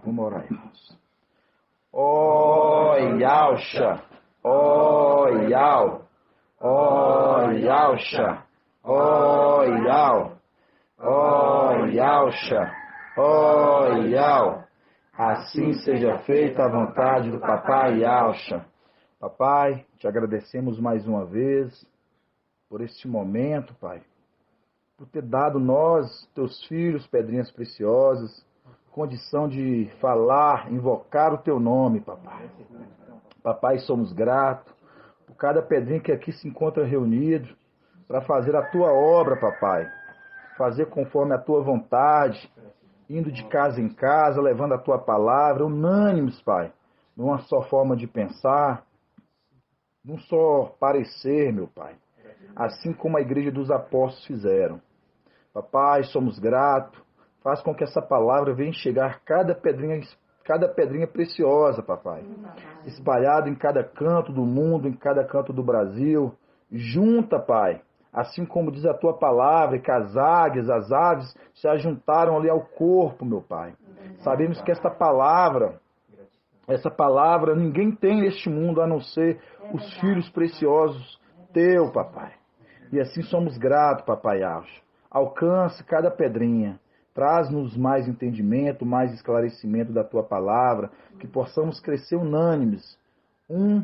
Vamos orar, irmãos. Ó Yauxa, ó Yau, ó Yauxa, ó Yau, ó Yauxa, ó Yau. Assim seja feita a vontade do Papai Yauxa. Papai, te agradecemos mais uma vez por este momento, Pai, por ter dado nós, teus filhos, pedrinhas preciosas, condição de falar, invocar o teu nome, papai. Papai, somos gratos por cada pedrinha que aqui se encontra reunido para fazer a tua obra, papai. Fazer conforme a tua vontade, indo de casa em casa, levando a tua palavra, unânimes, Pai, numa só forma de pensar, num só parecer, meu Pai. Assim como a igreja dos apóstolos fizeram. Papai, somos gratos. Faz com que essa palavra venha chegar cada pedrinha preciosa, papai. Espalhada em cada canto do mundo, em cada canto do Brasil. Junta, Pai. Assim como diz a tua palavra, que as águias, as aves se ajuntaram ali ao corpo, meu Pai. Sabemos que essa palavra ninguém tem neste mundo a não ser os filhos preciosos teu, papai. E assim somos gratos, papai Yauxa. Alcance cada pedrinha. Traz-nos mais entendimento, mais esclarecimento da tua palavra, que possamos crescer unânimes, um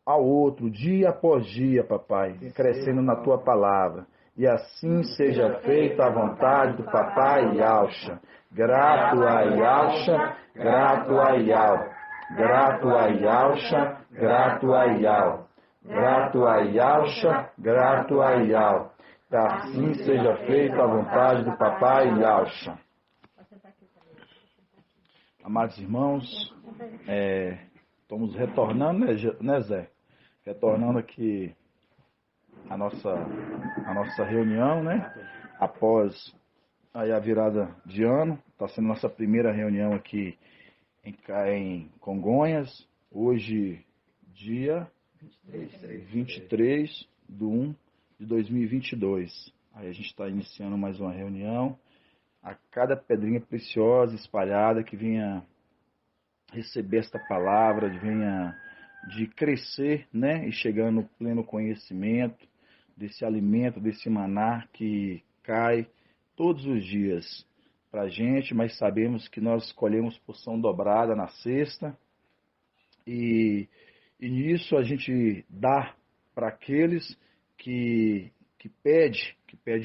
ao outro, dia após dia, papai, crescendo na tua palavra. E assim seja feita a vontade do papai Yauxa. Grato a Yauxa, grato a Yau. Grato a Yauxa, grato a Yau. Grato a Yauxa, grato a Yau. Que assim seja feita a vontade do papai Yauxa. Amados irmãos, estamos retornando, né, Zé? Retornando aqui a nossa reunião, né? Após aí a virada de ano. Está sendo nossa primeira reunião aqui em Congonhas. Hoje, dia 23/1/2022. Aí a gente está iniciando mais uma reunião. A cada pedrinha preciosa espalhada que venha receber esta palavra, venha de crescer, né? E chegar no pleno conhecimento desse alimento, desse maná que cai todos os dias para a gente, mas sabemos que nós escolhemos porção dobrada na sexta e nisso a gente dá para aqueles que pede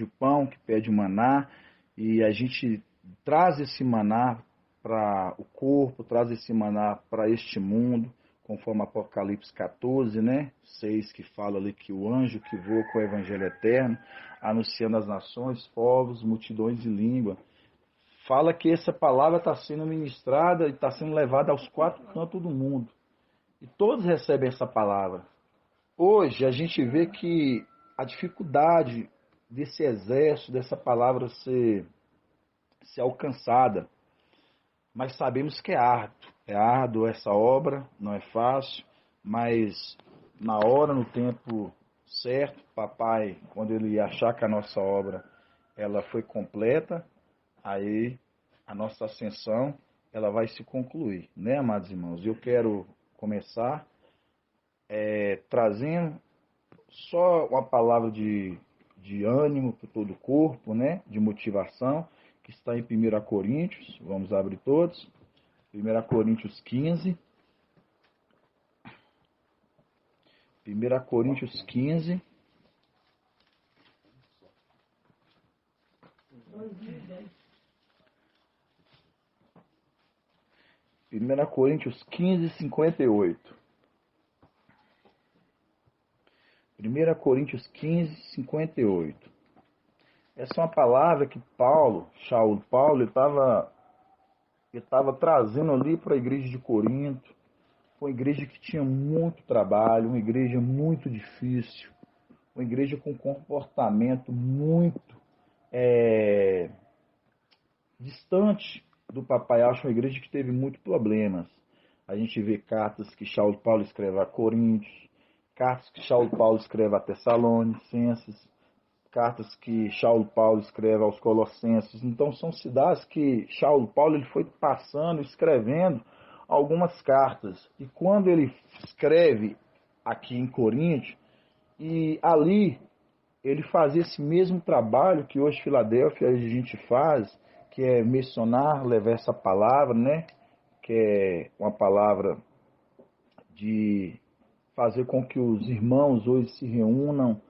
o pão, que pede o maná, e a gente traz esse maná para o corpo, traz esse maná para este mundo, conforme Apocalipse 14, né? 6, que fala ali que o anjo que voa com o evangelho eterno, anunciando às nações, povos, multidões e língua. Fala que essa palavra está sendo ministrada e está sendo levada aos quatro cantos do mundo. E todos recebem essa palavra. Hoje a gente vê que a dificuldade desse exército, dessa palavra ser alcançada, mas sabemos que é árduo essa obra, não é fácil, mas na hora, no tempo certo, papai, quando ele achar que a nossa obra ela foi completa, aí a nossa ascensão ela vai se concluir, né, amados irmãos? Eu quero começar trazendo só uma palavra de ânimo para todo o corpo, né, de motivação, que está em 1 Coríntios, vamos abrir todos, 1 Coríntios 15, 1 Coríntios 15, Primeira Coríntios 15, 58. 1 Coríntios 15, 58. Essa é uma palavra que Shaul Paulo, ele estava trazendo ali para a igreja de Corinto. Foi uma igreja que tinha muito trabalho, uma igreja muito difícil, uma igreja com comportamento muito distante do papai Yauxa, uma igreja que teve muitos problemas. A gente vê cartas que Shaul Paulo escreve a Coríntios, cartas que Shaul Paulo escreve a Tessalonicenses, cartas que Saulo Paulo escreve aos Colossenses. Então são cidades que Saulo Paulo ele foi passando, escrevendo algumas cartas. E quando ele escreve aqui em Corinto, e ali ele fazia esse mesmo trabalho que hoje Filadélfia a gente faz, que é missionar, levar essa palavra, né? Que é uma palavra de fazer com que os irmãos hoje se reúnam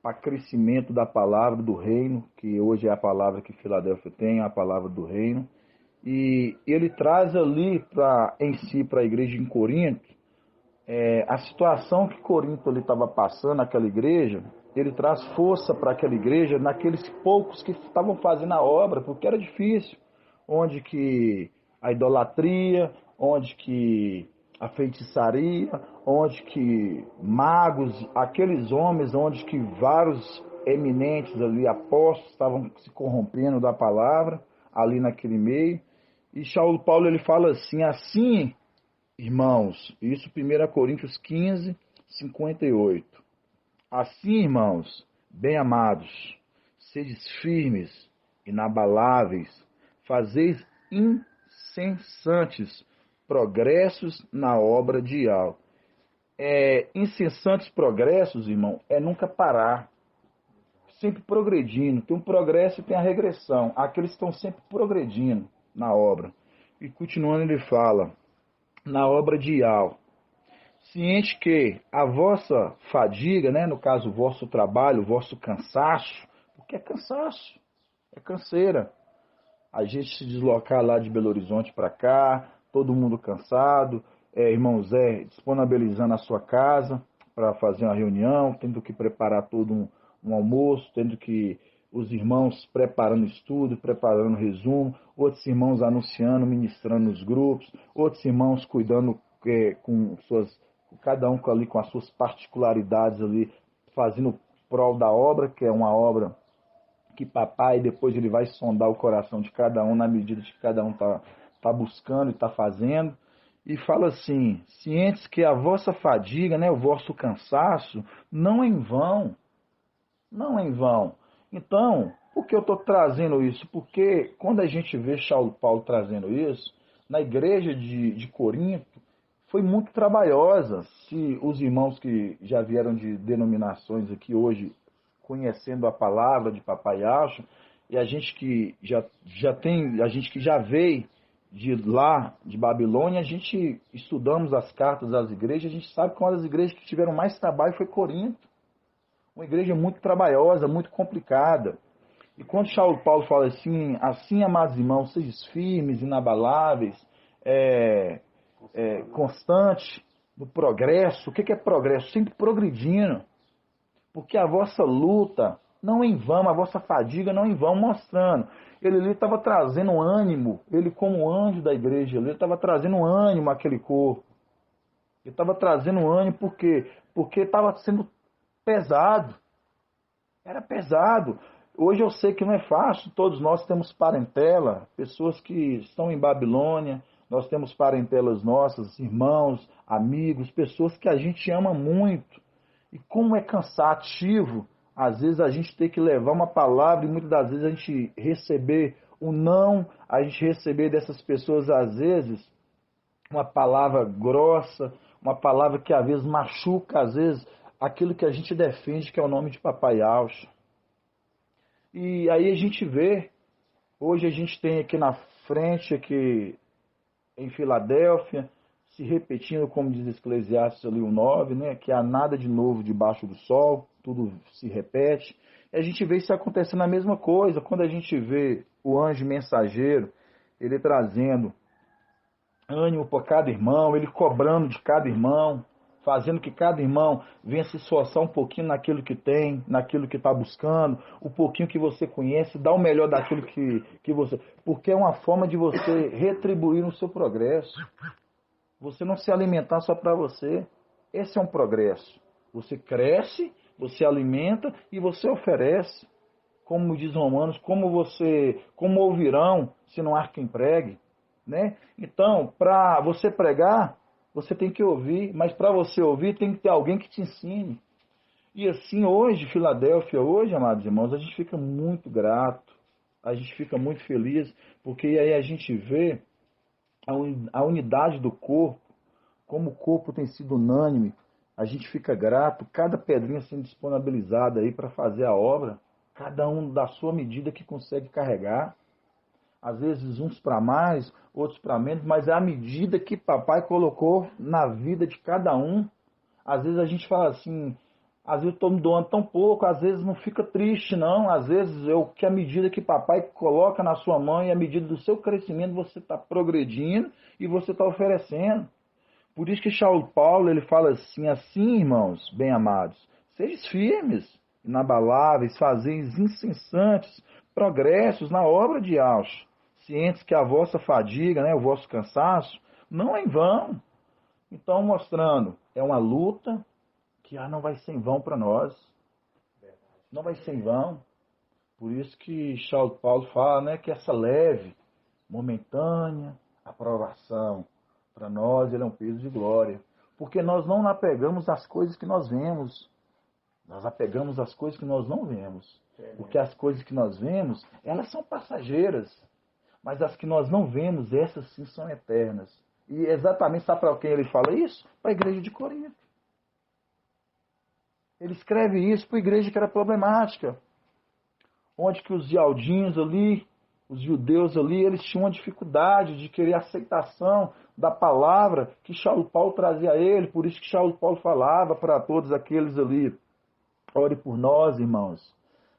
para crescimento da palavra do reino, que hoje é a palavra que Filadélfia tem, a palavra do reino. E ele traz ali em si para a igreja em Corinto, a situação que Corinto estava passando, aquela igreja, ele traz força para aquela igreja, naqueles poucos que estavam fazendo a obra, porque era difícil, onde que a idolatria, onde que a feitiçaria, onde que magos, aqueles homens, onde que vários eminentes ali, apóstolos, estavam se corrompendo da palavra, ali naquele meio. E Saulo Paulo ele fala assim, irmãos, isso 1 Coríntios 15, 58. Assim, irmãos, bem-amados, sedes firmes, inabaláveis, fazeis incessantes progressos na obra de Al. Incessantes progressos, irmão, é nunca parar, sempre progredindo. Tem um progresso e tem a regressão. Aqueles estão sempre progredindo na obra. E continuando ele fala, na obra de Al, ciente que a vossa fadiga, né, no caso o vosso trabalho, o vosso cansaço, porque é cansaço, é canseira. A gente se deslocar lá de Belo Horizonte para cá, todo mundo cansado, irmão Zé disponibilizando a sua casa para fazer uma reunião, tendo que preparar todo um almoço, tendo que os irmãos preparando estudo, preparando resumo, outros irmãos anunciando, ministrando nos grupos, outros irmãos cuidando com suas, cada um ali com as suas particularidades ali, fazendo prol da obra, que é uma obra que papai depois ele vai sondar o coração de cada um na medida de que cada um tá buscando e está fazendo. E fala assim, cientes que a vossa fadiga, né, o vosso cansaço, não é em vão. Não é em vão. Então, por que eu estou trazendo isso? Porque quando a gente vê Saulo Paulo trazendo isso, na igreja de Corinto, foi muito trabalhosa. Se os irmãos que já vieram de denominações aqui hoje, conhecendo a palavra de Papai Alcho, e a gente que já tem, a gente que já veio de lá, de Babilônia, a gente estudamos as cartas das igrejas, a gente sabe que uma das igrejas que tiveram mais trabalho foi Corinto. Uma igreja muito trabalhosa, muito complicada. E quando Saulo Paulo fala assim, amados irmãos, sejam firmes, inabaláveis, constante no progresso. O que é progresso? Sempre progredindo. Porque a vossa luta não é em vão, a vossa fadiga não é em vão, mostrando. Ele estava trazendo ânimo, ele como anjo da igreja, ele estava trazendo ânimo àquele corpo. Ele estava trazendo ânimo porque estava sendo pesado. Era pesado. Hoje eu sei que não é fácil, todos nós temos parentela, pessoas que estão em Babilônia, nós temos parentelas nossas, irmãos, amigos, pessoas que a gente ama muito. E como é cansativo, às vezes a gente tem que levar uma palavra e muitas das vezes a gente receber o não, a gente receber dessas pessoas, às vezes, uma palavra grossa, uma palavra que às vezes machuca, às vezes, aquilo que a gente defende, que é o nome de Papai Alcho. E aí a gente vê, hoje a gente tem aqui na frente, aqui em Filadélfia, se repetindo, como diz Eclesiastes ali o 9, né, que há nada de novo debaixo do sol, tudo se repete. E a gente vê isso acontecendo a mesma coisa, quando a gente vê o anjo mensageiro, ele trazendo ânimo para cada irmão, ele cobrando de cada irmão, fazendo que cada irmão venha se esforçar um pouquinho naquilo que tem, naquilo que está buscando, o pouquinho que você conhece, dá o melhor daquilo que você... Porque é uma forma de você retribuir o seu progresso. Você não se alimentar só para você. Esse é um progresso. Você cresce, você alimenta e você oferece. Como diz Romanos, como ouvirão se não há quem pregue, né? Então, para você pregar, você tem que ouvir, mas para você ouvir tem que ter alguém que te ensine. E assim, hoje, Filadélfia, hoje, amados irmãos, a gente fica muito grato, a gente fica muito feliz, porque aí a gente vê a unidade do corpo, como o corpo tem sido unânime, a gente fica grato, cada pedrinha sendo disponibilizada aí para fazer a obra, cada um da sua medida que consegue carregar. Às vezes uns para mais, outros para menos, mas é a medida que papai colocou na vida de cada um. Às vezes a gente fala assim, às vezes eu estou me doando tão pouco, às vezes não fica triste não, às vezes que a medida que papai coloca na sua mão e a medida do seu crescimento você está progredindo e você está oferecendo. Por isso que Paulo ele fala assim, irmãos, bem amados, sejam firmes, inabaláveis, fazeis incessantes progressos na obra de Deus, cientes que a vossa fadiga, né, o vosso cansaço, não é em vão. Então, mostrando, é uma luta que não vai ser em vão para nós. Não vai ser em vão. Por isso que Paulo fala, né, que essa leve, momentânea aprovação, para nós ele é um peso de glória. Porque nós não apegamos às coisas que nós vemos. Nós apegamos às coisas que nós não vemos. Porque as coisas que nós vemos, elas são passageiras. Mas as que nós não vemos, essas sim são eternas. E exatamente, sabe para quem ele fala isso? Para a igreja de Corinto. Ele escreve isso para a igreja que era problemática. Onde que os gialdinhos ali, os judeus ali, eles tinham uma dificuldade de querer aceitação da palavra que Paulo trazia a ele. Por isso que Paulo falava para todos aqueles ali, ore por nós, irmãos,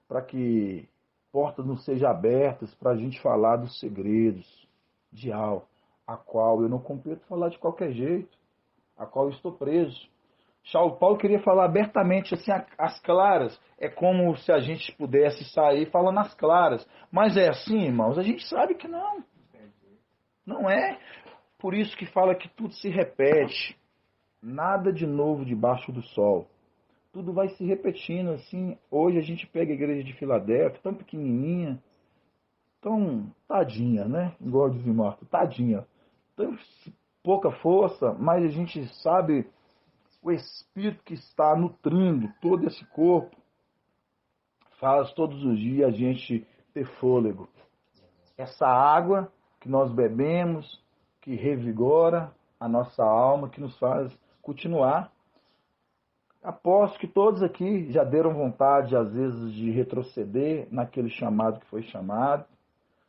para que portas nos sejam abertas para a gente falar dos segredos de algo, a qual eu não compito falar de qualquer jeito, a qual eu estou preso. Paulo queria falar abertamente, assim, às claras. É como se a gente pudesse sair falando às claras. Mas é assim, irmãos? A gente sabe que não. Não é. Por isso que fala que tudo se repete. Nada de novo debaixo do sol. Tudo vai se repetindo, assim. Hoje a gente pega a igreja de Filadélfia, tão pequenininha, tão tadinha, né? Igual diz o Marco, tadinha. Tão pouca força, mas a gente sabe o Espírito que está nutrindo todo esse corpo faz todos os dias a gente ter fôlego. Essa água que nós bebemos, que revigora a nossa alma, que nos faz continuar. Aposto que todos aqui já deram vontade, às vezes, de retroceder naquele chamado que foi chamado,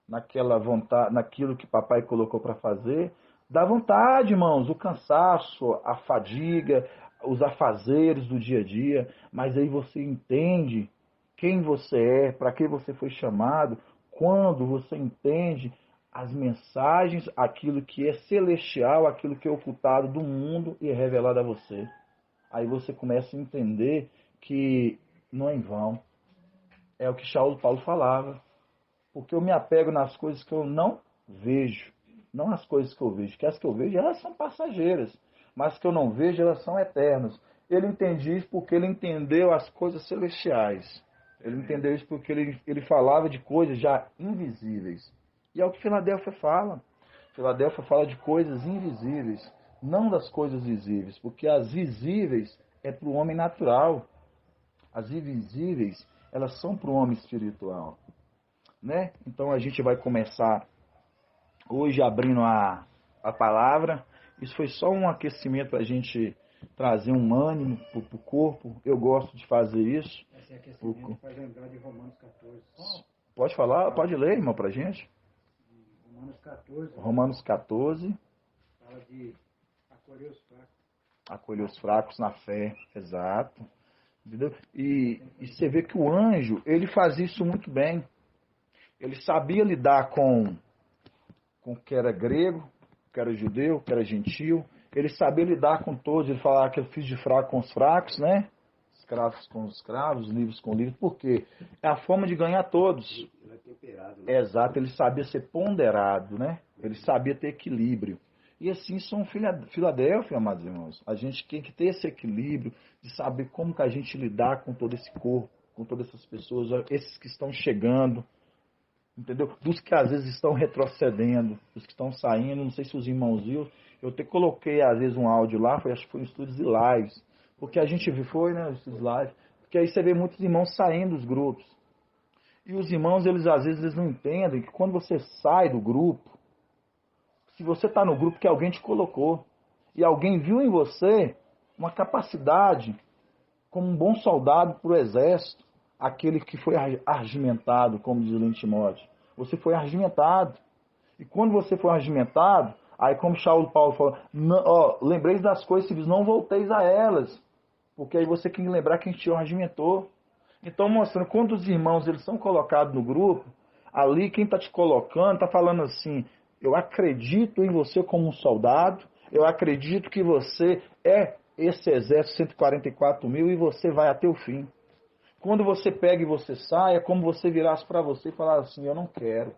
naquela vontade, naquilo que papai colocou para fazer. Dá vontade, irmãos, o cansaço, a fadiga, os afazeres do dia a dia, mas aí você entende quem você é, para que você foi chamado, quando você entende as mensagens, aquilo que é celestial, aquilo que é ocultado do mundo e é revelado a você. Aí você começa a entender que não é em vão. É o que Paulo falava. Porque eu me apego nas coisas que eu não vejo, não as coisas que eu vejo. Que as que eu vejo, elas são passageiras. Mas que eu não vejo, elas são eternas. Ele entendeu isso porque ele entendeu as coisas celestiais. Ele entendeu isso porque ele falava de coisas já invisíveis. E é o que Filadélfia fala. Filadélfia fala de coisas invisíveis, não das coisas visíveis. Porque as visíveis é para o homem natural. As invisíveis, elas são para o homem espiritual. Né? Então a gente vai começar hoje abrindo a palavra. Isso foi só um aquecimento para a gente trazer um ânimo para o corpo. Eu gosto de fazer isso. Esse aquecimento faz lembrar de Romanos 14. Pode falar, pode ler, irmão, para a gente. Romanos 14. Romanos 14. Fala de acolher os fracos. Acolher os fracos na fé, exato. Entendeu? E você vê que o anjo, ele fazia isso muito bem. Ele sabia lidar com que era grego, que era judeu, que era gentil. Ele sabia lidar com todos. Ele falava que eu fiz de fraco com os fracos, né? Escravos com os escravos, livres com livres. Por quê? É a forma de ganhar todos. Ele é temperado, né? Exato. Ele sabia ser ponderado, né? Ele sabia ter equilíbrio. E assim são Filadélfia, amados irmãos. A gente tem que ter esse equilíbrio de saber como que a gente lidar com todo esse corpo, com todas essas pessoas, esses que estão chegando, entendeu? Dos que às vezes estão retrocedendo, dos que estão saindo. Não sei se os irmãos viram. Eu até coloquei às vezes um áudio lá, acho que foi em estúdios e lives. Porque a gente foi, né, esses lives. Porque aí você vê muitos irmãos saindo dos grupos. E os irmãos, eles às vezes eles não entendem que quando você sai do grupo, se você está no grupo que alguém te colocou, e alguém viu em você uma capacidade como um bom soldado para o exército, aquele que foi argimentado, como diz o Timóteo. Você foi argimentado. E quando você foi argimentado, aí como Paulo falou, lembrei das coisas civis, não volteis a elas. Porque aí você tem que lembrar quem te argimentou. Então, mostrando, quando os irmãos eles são colocados no grupo, ali quem está te colocando está falando assim, eu acredito em você como um soldado, eu acredito que você é esse exército 144 mil e você vai até o fim. Quando você pega e você sai, é como você virasse para você e falar assim, eu não quero.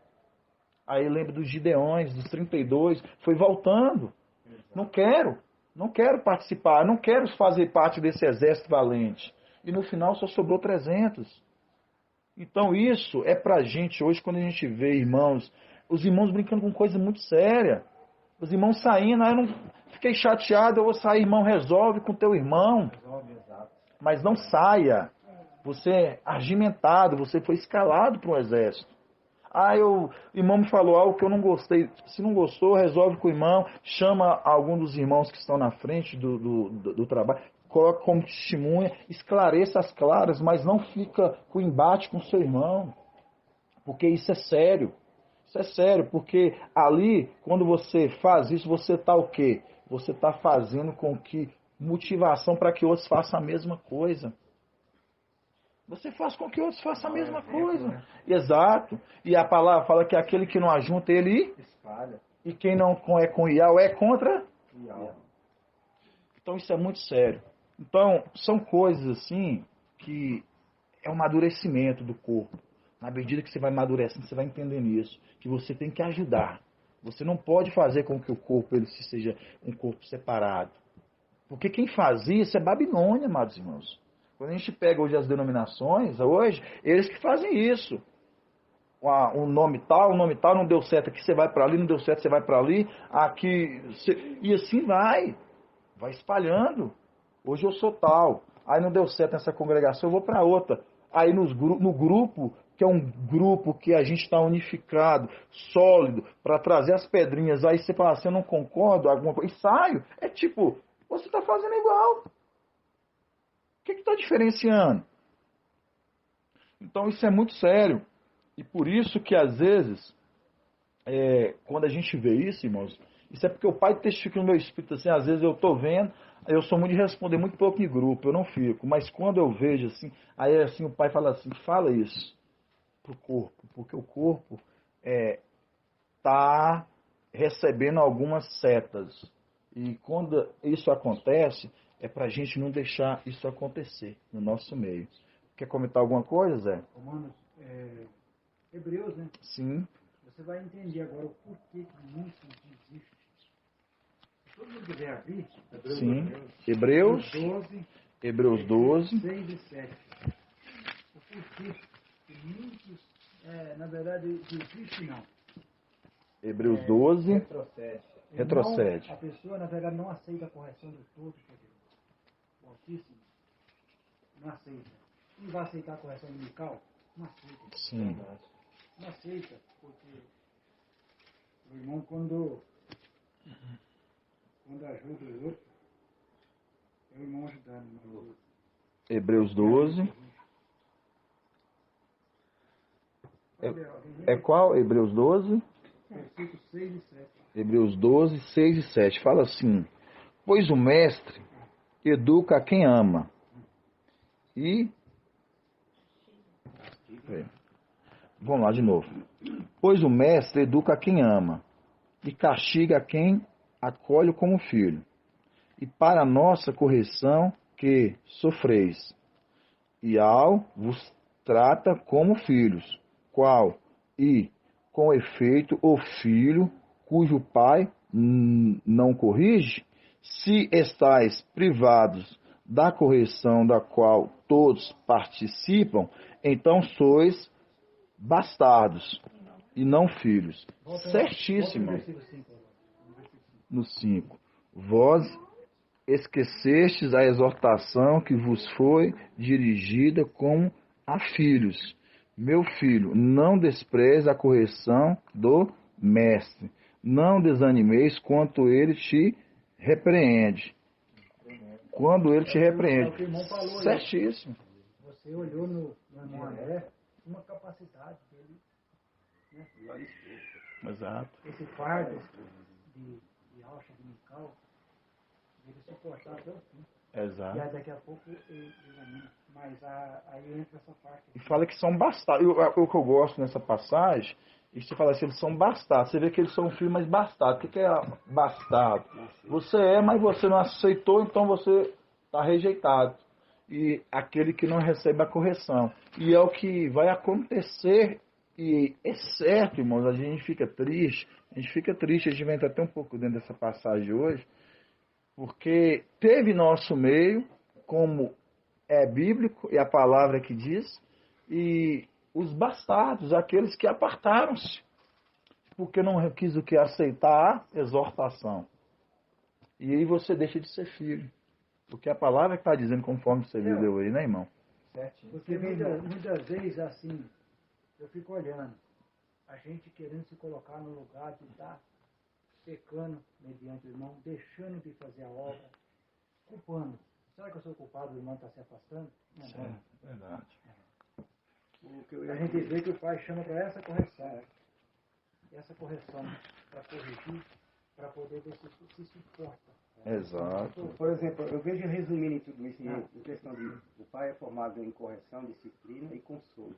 Aí lembra dos Gideões, dos 32, foi voltando. Não quero participar, não quero fazer parte desse exército valente. E no final só sobrou 300. Então isso é pra gente hoje, quando a gente vê irmãos, os irmãos brincando com coisa muito séria. Os irmãos saindo, aí eu não fiquei chateado, eu vou sair, irmão, resolve com teu irmão. Mas não saia. Você é argimentado, você foi escalado para um exército. O irmão me falou algo que eu não gostei. Se não gostou, resolve com o irmão, chama algum dos irmãos que estão na frente do trabalho, coloca como testemunha, esclareça as claras, mas não fica com embate com o seu irmão. Porque isso é sério. Isso é sério, porque ali, quando você faz isso, você está o quê? Você está fazendo com que motivação para que outros façam a mesma coisa. Você faz com que outros façam a mesma coisa. Né? Exato. E a palavra fala que aquele que não ajunta, ele espalha. E quem não é com Iau é contra Iau. Então isso é muito sério. Então, são coisas assim que é o amadurecimento do corpo. Na medida que você vai amadurecendo, você vai entendendo isso. Que você tem que ajudar. Você não pode fazer com que o corpo ele seja um corpo separado. Porque quem faz isso é Babilônia, amados irmãos. Quando a gente pega hoje as denominações, hoje, eles que fazem isso. Um nome tal, não deu certo aqui, você vai para ali, não deu certo, você vai para ali, aqui, e assim vai espalhando. Hoje eu sou tal, aí não deu certo nessa congregação, eu vou para outra. Aí no grupo, que é um grupo que a gente está unificado, sólido, para trazer as pedrinhas, aí você fala assim, eu não concordo, alguma coisa, e saio. É tipo, você está fazendo igual. O que está diferenciando? Então isso é muito sério. E por isso que às vezes, quando a gente vê isso, irmãos, isso é porque o Pai testifica no meu espírito, assim, às vezes eu estou vendo, eu sou muito de responder muito pouco em grupo, eu não fico. Mas quando eu vejo assim, aí assim o Pai fala assim, fala isso para o corpo, porque o corpo está recebendo algumas setas. E quando isso acontece, é para a gente não deixar isso acontecer no nosso meio. Quer comentar alguma coisa, Zé? Romanos, Hebreus, né? Sim. Você vai entender agora o porquê que muitos desistem. Todo mundo quiser abrir, Sim. Hebreus 12, 6 e 7. O porquê que muitos, na verdade, desistem não. Hebreus 12. Retrocede. A pessoa, na verdade, não aceita a correção do todo de Deus. O Altíssimo não aceita. Não vai aceitar a correção musical? Não aceita. Sim. Não aceita, porque o irmão, quando ajuda os outros, é o irmão ajudando os outros. Hebreus 12. É qual? Hebreus 12? Versículos 6 e 7. Hebreus 12, 6 e 7. Fala assim: pois o mestre educa a quem ama. Vamos lá de novo. Pois o mestre educa a quem ama e castiga a quem acolhe como filho. E para a nossa correção que sofreis, e ao vos trata como filhos, qual e com efeito o filho cujo pai não corrige, se estáis privados da correção da qual todos participam, então sois bastardos e não filhos. Certíssimo. No 5. Vós esquecestes a exortação que vos foi dirigida como a filhos. Meu filho, não despreze a correção do mestre. Não desanimeis quando ele te repreende. Quando ele te repreende. É o que o irmão falou, certíssimo. Você olhou no irmão André, uma capacidade dele, né? Exato. Esse fardo de alça de Mical, ele suportar até o fim. Exato. E aí daqui a pouco ele anima. Mas aí entra essa parte. E fala que são bastardos. O que eu gosto nessa passagem, e você fala assim, eles são bastardos. Você vê que eles são filhos, mas bastardos. O que é bastardo? Você é, mas você não aceitou, então você está rejeitado. E aquele que não recebe a correção. E é o que vai acontecer. E é certo, irmãos, a gente fica triste. A gente vai entrar até um pouco dentro dessa passagem hoje. Porque teve nosso meio, como é bíblico, e a palavra que diz, e os bastardos, aqueles que apartaram-se, porque não quis o que aceitar a exortação. E aí você deixa de ser filho. Porque a palavra que está dizendo, conforme você leu aí, né, irmão? Porque muitas vezes, assim, eu fico olhando, a gente querendo se colocar no lugar de estar pecando mediante o irmão, deixando de fazer a obra, culpando. Será que eu sou culpado do irmão estar se afastando? Não, É verdade. A gente vê que o pai chama para essa correção. Essa correção para corrigir, para poder ver se suporta. Exato. Por exemplo, eu vejo resumindo em tudo isso, em questão de o pai é formado em correção, disciplina e consolo.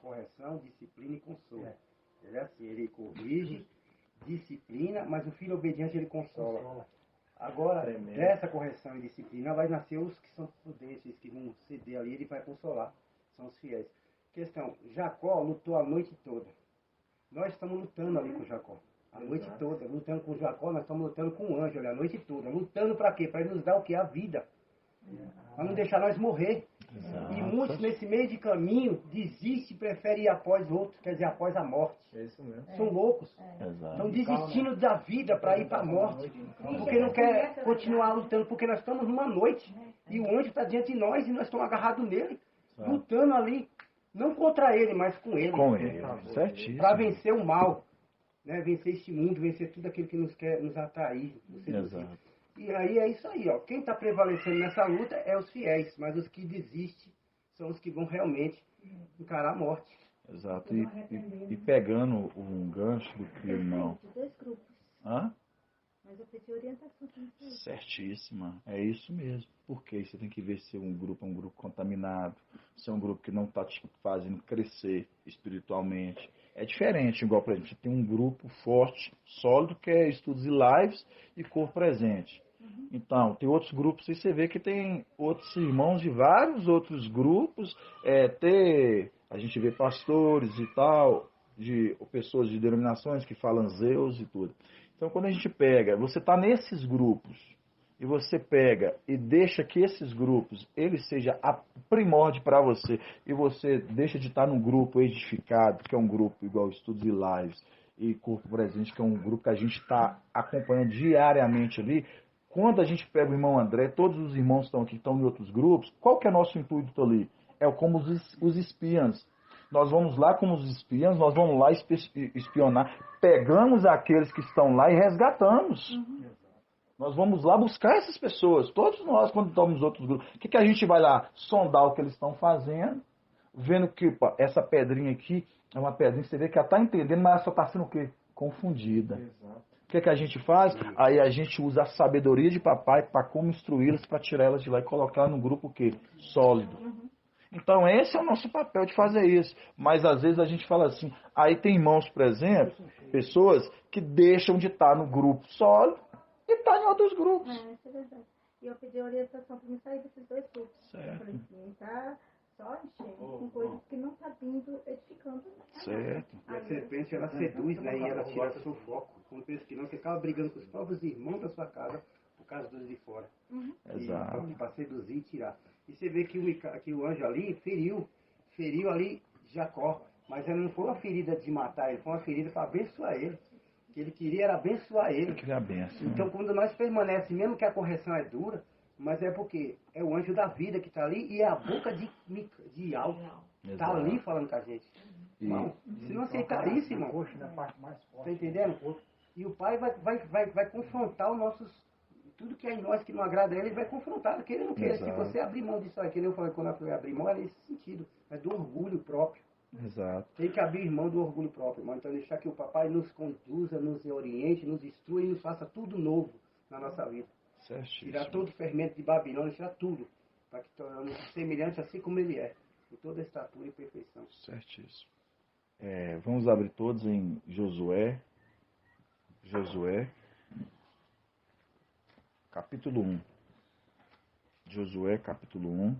Correção, disciplina e consolo. Ele é assim, ele corrige, disciplina, mas o filho obediente ele consola. Agora, dessa correção e disciplina vai nascer os que são prudentes, que vão ceder ali, ele vai consolar. São os fiéis. Questão, Jacó lutou a noite toda. Nós estamos lutando ali com Jacó. A noite toda, lutando com Jacó, nós estamos lutando com o anjo ali, a noite toda. Lutando para quê? Para ele nos dar o que? A vida. Para não deixar nós morrer. Exato. E muitos nesse meio de caminho desistem e preferem ir após outros, quer dizer, após a morte. É isso mesmo. São loucos. Exato. Estão desistindo da vida para ir para a morte. Porque não quer continuar lutando, porque nós estamos numa noite. E o anjo está diante de nós e nós estamos agarrados nele. Lutando ali, não contra ele, mas com ele. Com ele, certíssimo. Para vencer o mal. Né? Vencer este mundo, vencer tudo aquilo que nos quer nos atrair. Exato. E aí é isso aí, ó. Quem está prevalecendo nessa luta é os fiéis, mas os que desistem são os que vão realmente encarar a morte. Exato. E pegando um gancho do que o irmão. Dois grupos. Hã? Mas eu pedi orientação para você. Certíssima. É isso mesmo. Porque você tem que ver se um grupo é um grupo contaminado, se é um grupo que não está te fazendo crescer espiritualmente. É diferente, igual, por exemplo, você tem um grupo forte, sólido, que é estudos e lives e cor presente. Então, tem outros grupos e você vê que tem outros irmãos de vários outros grupos, a gente vê pastores e tal, de pessoas de denominações que falam Zeus e tudo. Então, quando a gente pega, você está nesses grupos, e você pega e deixa que esses grupos, ele seja a primórdio para você, e você deixa de estar num grupo edificado, que é um grupo igual Estudos e Lives, e Corpo Presente, que é um grupo que a gente está acompanhando diariamente ali. Quando a gente pega o irmão André, todos os irmãos estão aqui, estão em outros grupos, qual que é nosso intuito ali? É como os espiãs. Nós vamos lá como os espiãs, nós vamos lá espionar, pegamos aqueles que estão lá e resgatamos. Nós vamos lá buscar essas pessoas, todos nós, quando estamos nos outros grupos. O que a gente vai lá? Sondar o que eles estão fazendo, vendo que essa pedrinha aqui é uma pedrinha, você vê que ela está entendendo, mas ela só está sendo o quê? Confundida. Exato. O que a gente faz? Aí a gente usa a sabedoria de papai para como instruí-las, para tirar elas de lá e colocar no grupo o quê? Sólido. Então esse é o nosso papel de fazer isso. Mas às vezes a gente fala assim, aí tem irmãos, por exemplo, pessoas que deixam de estar no grupo sólido e está em outros grupos. Isso é verdade. E eu pedi orientação para me sair desses dois grupos. Certo. Eu falei assim, tá só enchendo com coisas que não está vindo edificando. Certo. E a serpente, ela seduz, né? E ela tira seu foco. Como pensa que não, você acaba brigando com os próprios irmãos da sua casa por causa dos de fora. Exato. Para seduzir e tirar. E você vê que o anjo ali feriu ali Jacó. Mas ela não foi uma ferida de matar ele, foi uma ferida para abençoar ele. que ele queria era abençoar ele. Que é a benção. Então, quando nós permanecemos, mesmo que a correção é dura, mas é porque é o anjo da vida que está ali e é a boca de algo está Exato. ali falando com a gente. Irmão, se não aceitar isso, irmão, Coxa na parte mais forte. tá entendendo? E o pai vai confrontar os nossos... Tudo que é em nós que não agrada a ele, ele vai confrontar. Que ele não quer. Se Exato. você abrir mão disso aqui, eu falei quando eu falei abrir mão, é nesse sentido. É do orgulho próprio. Exato. Tem que abrir mão do orgulho próprio, irmão. Então deixar que o papai nos conduza, nos oriente, nos instrua e nos faça tudo novo na nossa vida. Certíssimo. Tirar todo o fermento de Babilônia, tirar tudo. Para que tornamos semelhantes assim como ele é. Com toda a estatura e perfeição. Certíssimo. Vamos abrir todos em Josué. Josué. Capítulo 1. Josué, capítulo 1.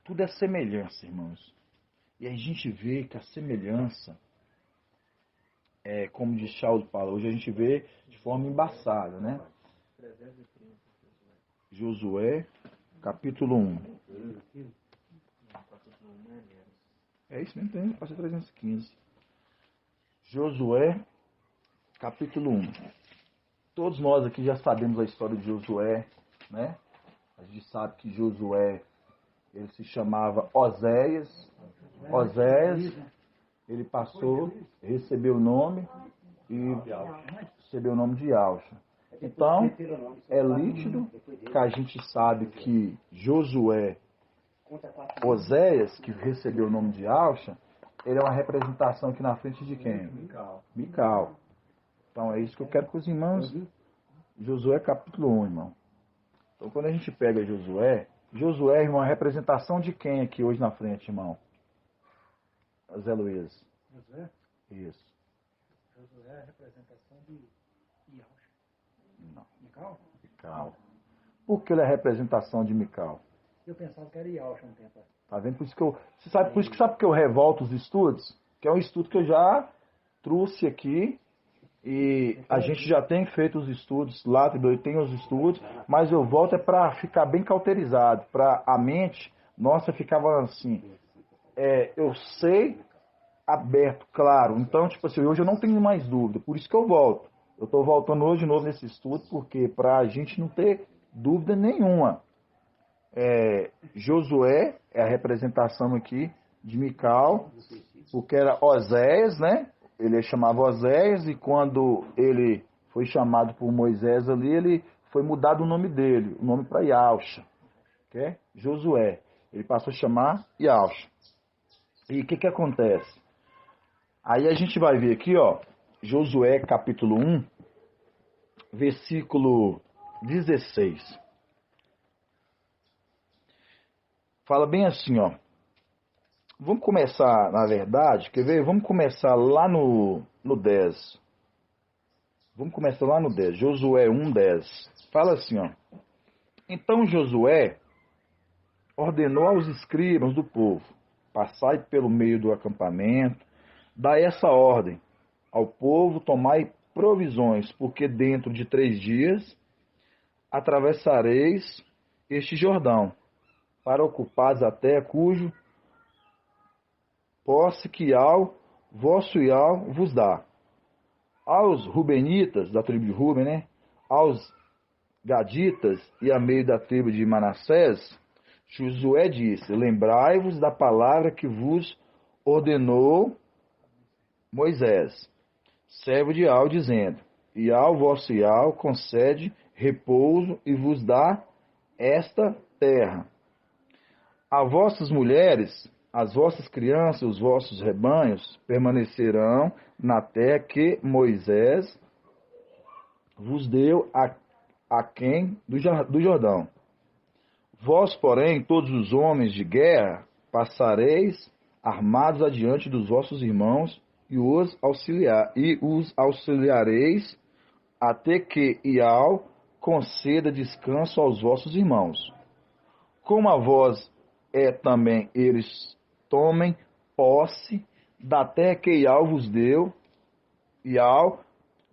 Tudo é semelhança, irmãos. E a gente vê que a semelhança, como diz Charles fala, hoje a gente vê de forma embaçada, né? Josué, capítulo 1. É isso mesmo, tem, passei 315. Josué, capítulo 1. Todos nós aqui já sabemos a história de Josué, né? A gente sabe que Josué, ele se chamava Oséias. Oséias, ele passou, recebeu o nome e recebeu o nome de Alcha. Então, é líquido que a gente sabe que Josué, Oséias, que recebeu o nome de Alcha, ele é uma representação aqui na frente de quem? Mical. Então é isso que eu quero com os irmãos. Josué capítulo 1, irmão. Então quando a gente pega Josué, irmão, é a representação de quem aqui hoje na frente, irmão? Zé Luiz. Josué? Isso. Josué é a representação de Iaucha. Não. Mical? Por que ele é a representação de Mical? Eu pensava que era Iaucha um tempo. Tá vendo? Por isso que você sabe, por isso que sabe que eu revolto os estudos? Que é um estudo que eu já trouxe aqui. E a gente já tem feito os estudos lá, tem os estudos, mas eu volto para ficar bem cauterizado, para a mente nossa ficava assim, eu sei, aberto, claro. Então, tipo assim, hoje eu não tenho mais dúvida, por isso que eu volto. Eu estou voltando hoje de novo nesse estudo, porque para a gente não ter dúvida nenhuma. Josué é a representação aqui de Mical, porque era Oséias, né? Ele chamava Oséias e quando ele foi chamado por Moisés ali, ele foi mudado o nome dele, o nome para Iaucha, que é Josué. Ele passou a chamar Iaucha. E o que acontece? Aí a gente vai ver aqui, ó, Josué capítulo 1, versículo 16. Fala bem assim, ó. Vamos começar, na verdade, quer ver? Vamos começar lá no 10. Vamos começar lá no 10. Josué 1, 10. Fala assim, ó. Então Josué ordenou aos escribas do povo: passai pelo meio do acampamento, dai essa ordem ao povo: tomai provisões, porque dentro de 3 dias atravessareis este Jordão, para ocupares a terra cujo posse que ao vosso Iau vos dá. Aos Rubenitas, da tribo de Ruben, né? Aos Gaditas e a meio da tribo de Manassés, Josué disse: lembrai-vos da palavra que vos ordenou Moisés, servo de Iau, dizendo: Iau, vosso Iau, concede repouso e vos dá esta terra. A vossas mulheres, as vossas crianças, os vossos rebanhos permanecerão na terra que Moisés vos deu a quem do Jordão. Vós, porém, todos os homens de guerra, passareis armados adiante dos vossos irmãos e os auxiliareis até que Iau conceda descanso aos vossos irmãos. Como a vós também eles tomem posse da terra que Iau vos deu, Iau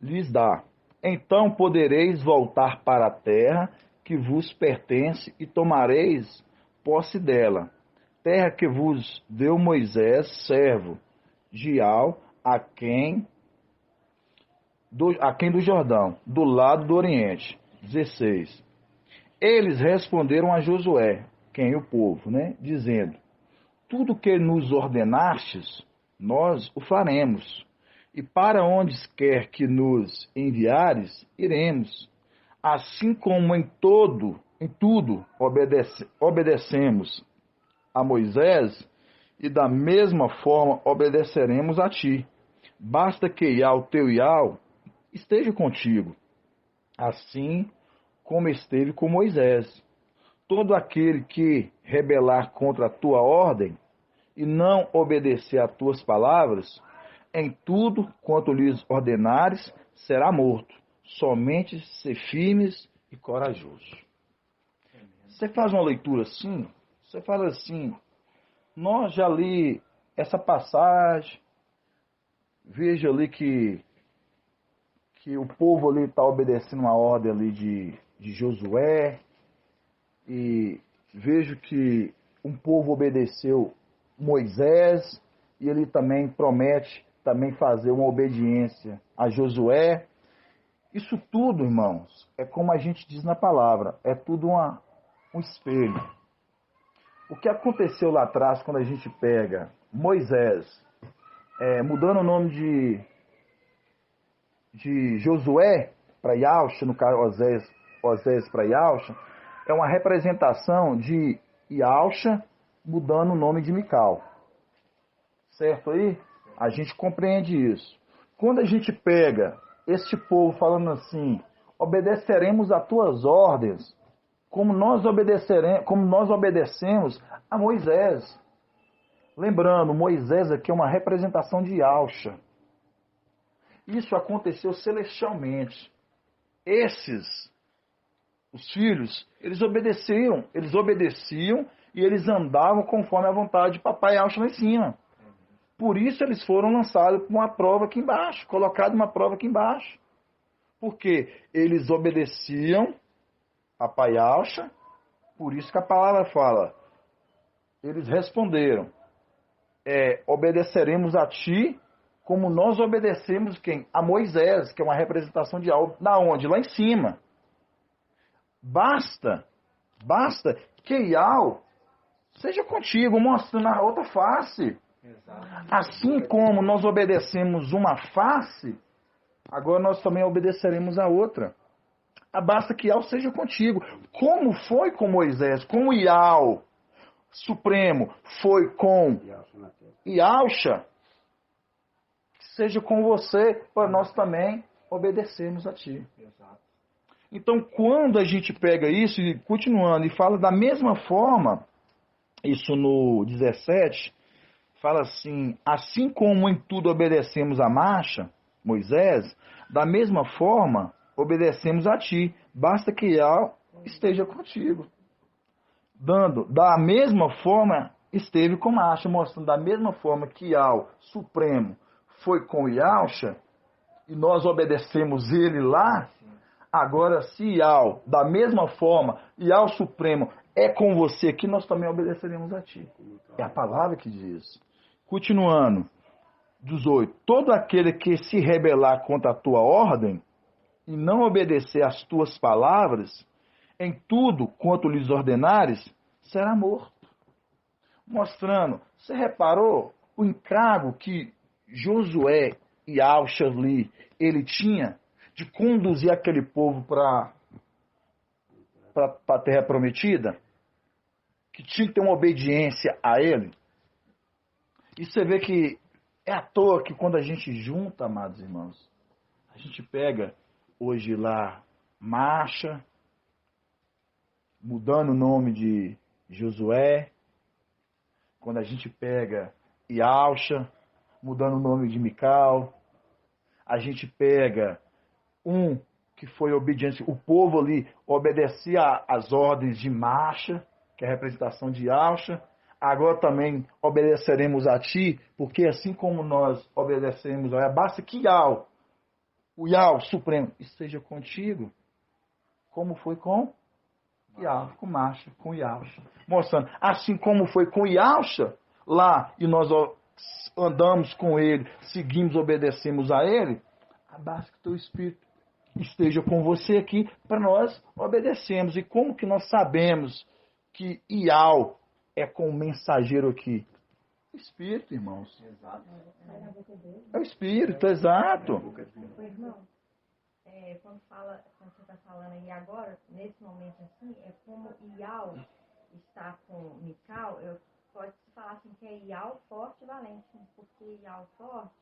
lhes dá. Então podereis voltar para a terra que vos pertence e tomareis posse dela, terra que vos deu Moisés, servo de Iau, a quem aquém do Jordão, do lado do Oriente. 16. Eles responderam a Josué, quem? O povo, né? Dizendo: tudo que nos ordenastes, nós o faremos. E para onde quer que nos enviares, iremos. Assim como em tudo obedecemos a Moisés, e da mesma forma obedeceremos a ti. Basta que Iau, teu Iau, esteja contigo, assim como esteve com Moisés. Todo aquele que rebelar contra a tua ordem e não obedecer às tuas palavras, em tudo quanto lhes ordenares, será morto. Somente ser firmes e corajosos. Você faz uma leitura assim, você fala assim: nós já li essa passagem, vejo ali que o povo ali está obedecendo uma ordem ali de Josué, e vejo que um povo obedeceu Moisés, e ele também promete também fazer uma obediência a Josué. Isso tudo, irmãos, é como a gente diz na palavra, é tudo um espelho. O que aconteceu lá atrás, quando a gente pega Moisés, mudando o nome de Josué para Iauxa, no caso Osés para Iauxa, é uma representação de Iauxa mudando o nome de Mical. Certo aí? A gente compreende isso. Quando a gente pega este povo falando assim: obedeceremos a tuas ordens, como nós obedecemos a Moisés. Lembrando, Moisés aqui é uma representação de Iauxa. Isso aconteceu celestialmente. Os filhos, eles obedeciam e eles andavam conforme a vontade de papai Iauxa lá em cima. Por isso eles foram lançados para uma prova aqui embaixo, colocados uma prova aqui embaixo. Porque eles obedeciam a Pai Iauxa, por isso que a palavra fala, eles responderam: obedeceremos a ti, como nós obedecemos quem? A Moisés, que é uma representação de algo. Da onde? Lá em cima. Basta que Iau seja contigo, mostrando a outra face. Assim como nós obedecemos uma face, agora nós também obedeceremos a outra. Basta que Iau seja contigo. Como foi com Moisés, com Iau Supremo, foi com Iauxa, seja com você, para nós também obedecermos a ti. Então, quando a gente pega isso, e continuando, e fala da mesma forma, isso no 17, fala assim como em tudo obedecemos a marcha, Moisés, da mesma forma obedecemos a ti, basta que Iau esteja contigo. Da mesma forma esteve com Marcha, mostrando da mesma forma que Iau Supremo foi com Iauxa, e nós obedecemos ele lá, agora se Iau, da mesma forma, Iau Supremo é com você aqui, nós também obedeceremos a ti. É a palavra que diz. Continuando, 18. Todo aquele que se rebelar contra a tua ordem e não obedecer às tuas palavras, em tudo quanto lhes ordenares, será morto. Mostrando, você reparou o encargo que Josué e Auxali, ele tinha de conduzir aquele povo para a terra prometida? Que tinha que ter uma obediência a ele? E você vê que é à toa que quando a gente junta, amados irmãos, a gente pega hoje lá Marcha, mudando o nome de Josué, quando a gente pega Iauxa, mudando o nome de Mical, a gente pega que foi obediente, o povo ali obedecia às ordens de Marcha, que é a representação de Iauxa. Agora também obedeceremos a ti, porque assim como nós obedecemos, basta que o Iau Supremo esteja contigo, como foi com Iau, com Marcha, com Iauxa. Mostrando, assim como foi com Iauxa lá, e nós andamos com ele, seguimos, obedecemos a ele, basta que o teu Espírito esteja com você aqui para nós obedecermos. E como que nós sabemos que Ial é com o mensageiro aqui? O Espírito, irmãos. É o Espírito, exato. Irmão, quando você está falando aí agora, nesse momento assim, é como Ial está com Mical, pode-se falar assim que é Ial forte e valente, porque Ial forte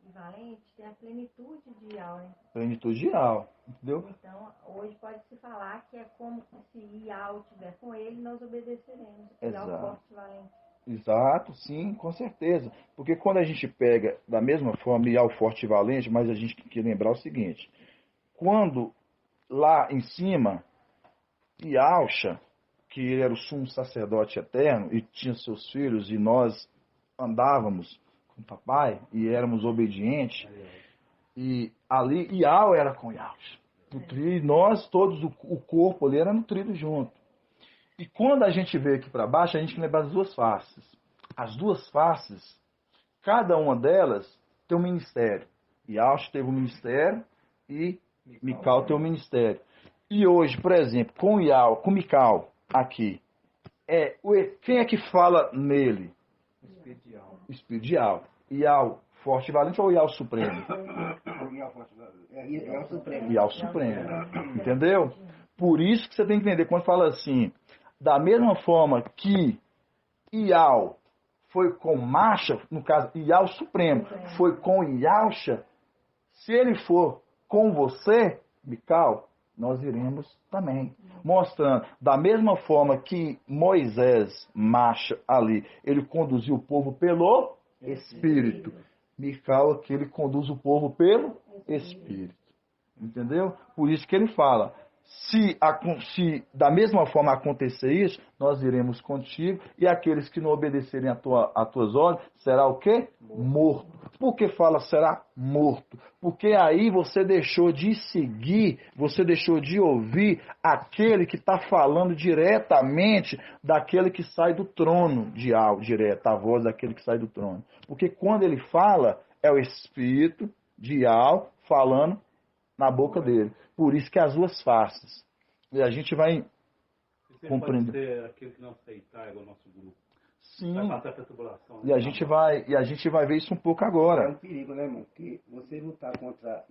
e valente tem a plenitude de Ial, né? Plenitude de Ial, entendeu? Então, hoje pode-se falar que é como se Ial estiver com ele, nós obedeceremos. Ial Exato. forte e valente. Exato, sim, com certeza. Porque quando a gente pega da mesma forma Ial forte e valente, mas a gente tem que lembrar o seguinte: quando lá em cima, Ialcha, que ele era o sumo sacerdote eterno e tinha seus filhos, e nós andávamos com o papai e éramos obedientes, e ali Ial era com Ialcha, e nós todos, o corpo ali era nutrido junto. E quando a gente veio aqui para baixo, a gente lembra das duas faces. As duas faces, cada uma delas tem um ministério. Ialcha teve um ministério e Mical tem um ministério. E hoje, por exemplo, com Mical aqui, quem é que fala nele? Espírito de Ial. Ial forte e valente ou Ial supremo? Ial supremo. Ial supremo. Entendeu? Por isso que você tem que entender quando fala assim, da mesma forma que Ial foi com Macha, no caso, Ial supremo, foi com Ialcha, se ele for com você, Mical, nós iremos também. Mostrando, da mesma forma que Moisés, Macha, ali, ele conduziu o povo pelo Espírito. Mical aqui, ele conduz o povo pelo Espírito. Entendeu? Por isso que ele fala, se da mesma forma acontecer isso, nós iremos contigo, e aqueles que não obedecerem a tuas ordens, será o quê? Morto. Por que fala será morto? Porque aí você deixou de seguir, você deixou de ouvir aquele que está falando diretamente daquele que sai do trono de algo, direto, a voz daquele que sai do trono. Porque quando ele fala, é o Espírito de algo falando na boca dele. Por isso que as duas faces. E a gente vai compreender. Pode ser aquele que não aceitar igual o nosso grupo. Sim. Vai passar pela tribulação. E a gente vai ver isso um pouco É agora. um perigo, né, irmão? Porque você lutar contra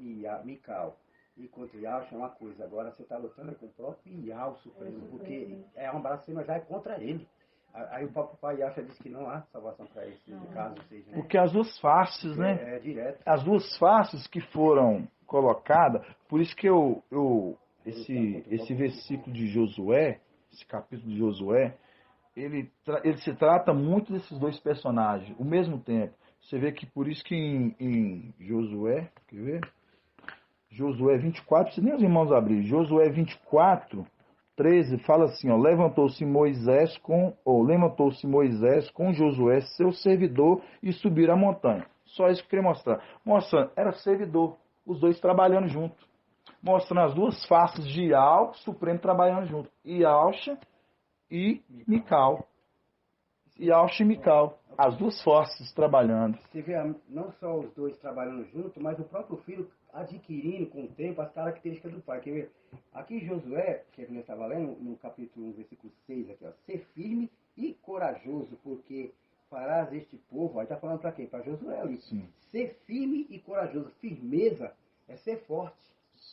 Mical e contra Ialcha é uma coisa. Agora você está lutando com o próprio Ial Supremo, porque é uma blasfêmia já é contra ele. Aí o próprio pai Ialcha diz que não há salvação para esse caso, seja. Né? Porque as duas faces, né? É direto. As duas faces que foram colocadas, por isso que esse versículo de Josué, esse capítulo de Josué, ele se trata muito desses dois personagens, ao mesmo tempo. Você vê que por isso que em Josué, quer ver? Josué 24, se nem os irmãos abrirem, Josué 24, 13, fala assim, ó, levantou-se Moisés com Josué, seu servidor, e subiram a montanha. Só isso que eu queria mostrar. Mostrando, era servidor, os dois trabalhando junto. Mostrando as duas faces de Ial, Supremo trabalhando junto. Ialcha e Mical. Ialcha e Mical. As duas faces trabalhando. Você vê não só os dois trabalhando junto, mas o próprio filho adquirindo com o tempo as características do pai. Quer ver? Aqui em Josué, que nós estamos lendo, no capítulo 1, versículo 6, aqui, ó, ser firme e corajoso, porque farás este povo, aí está falando para quem? Para Josué ali. Sim. Ser firme e corajoso. Firmeza é ser forte.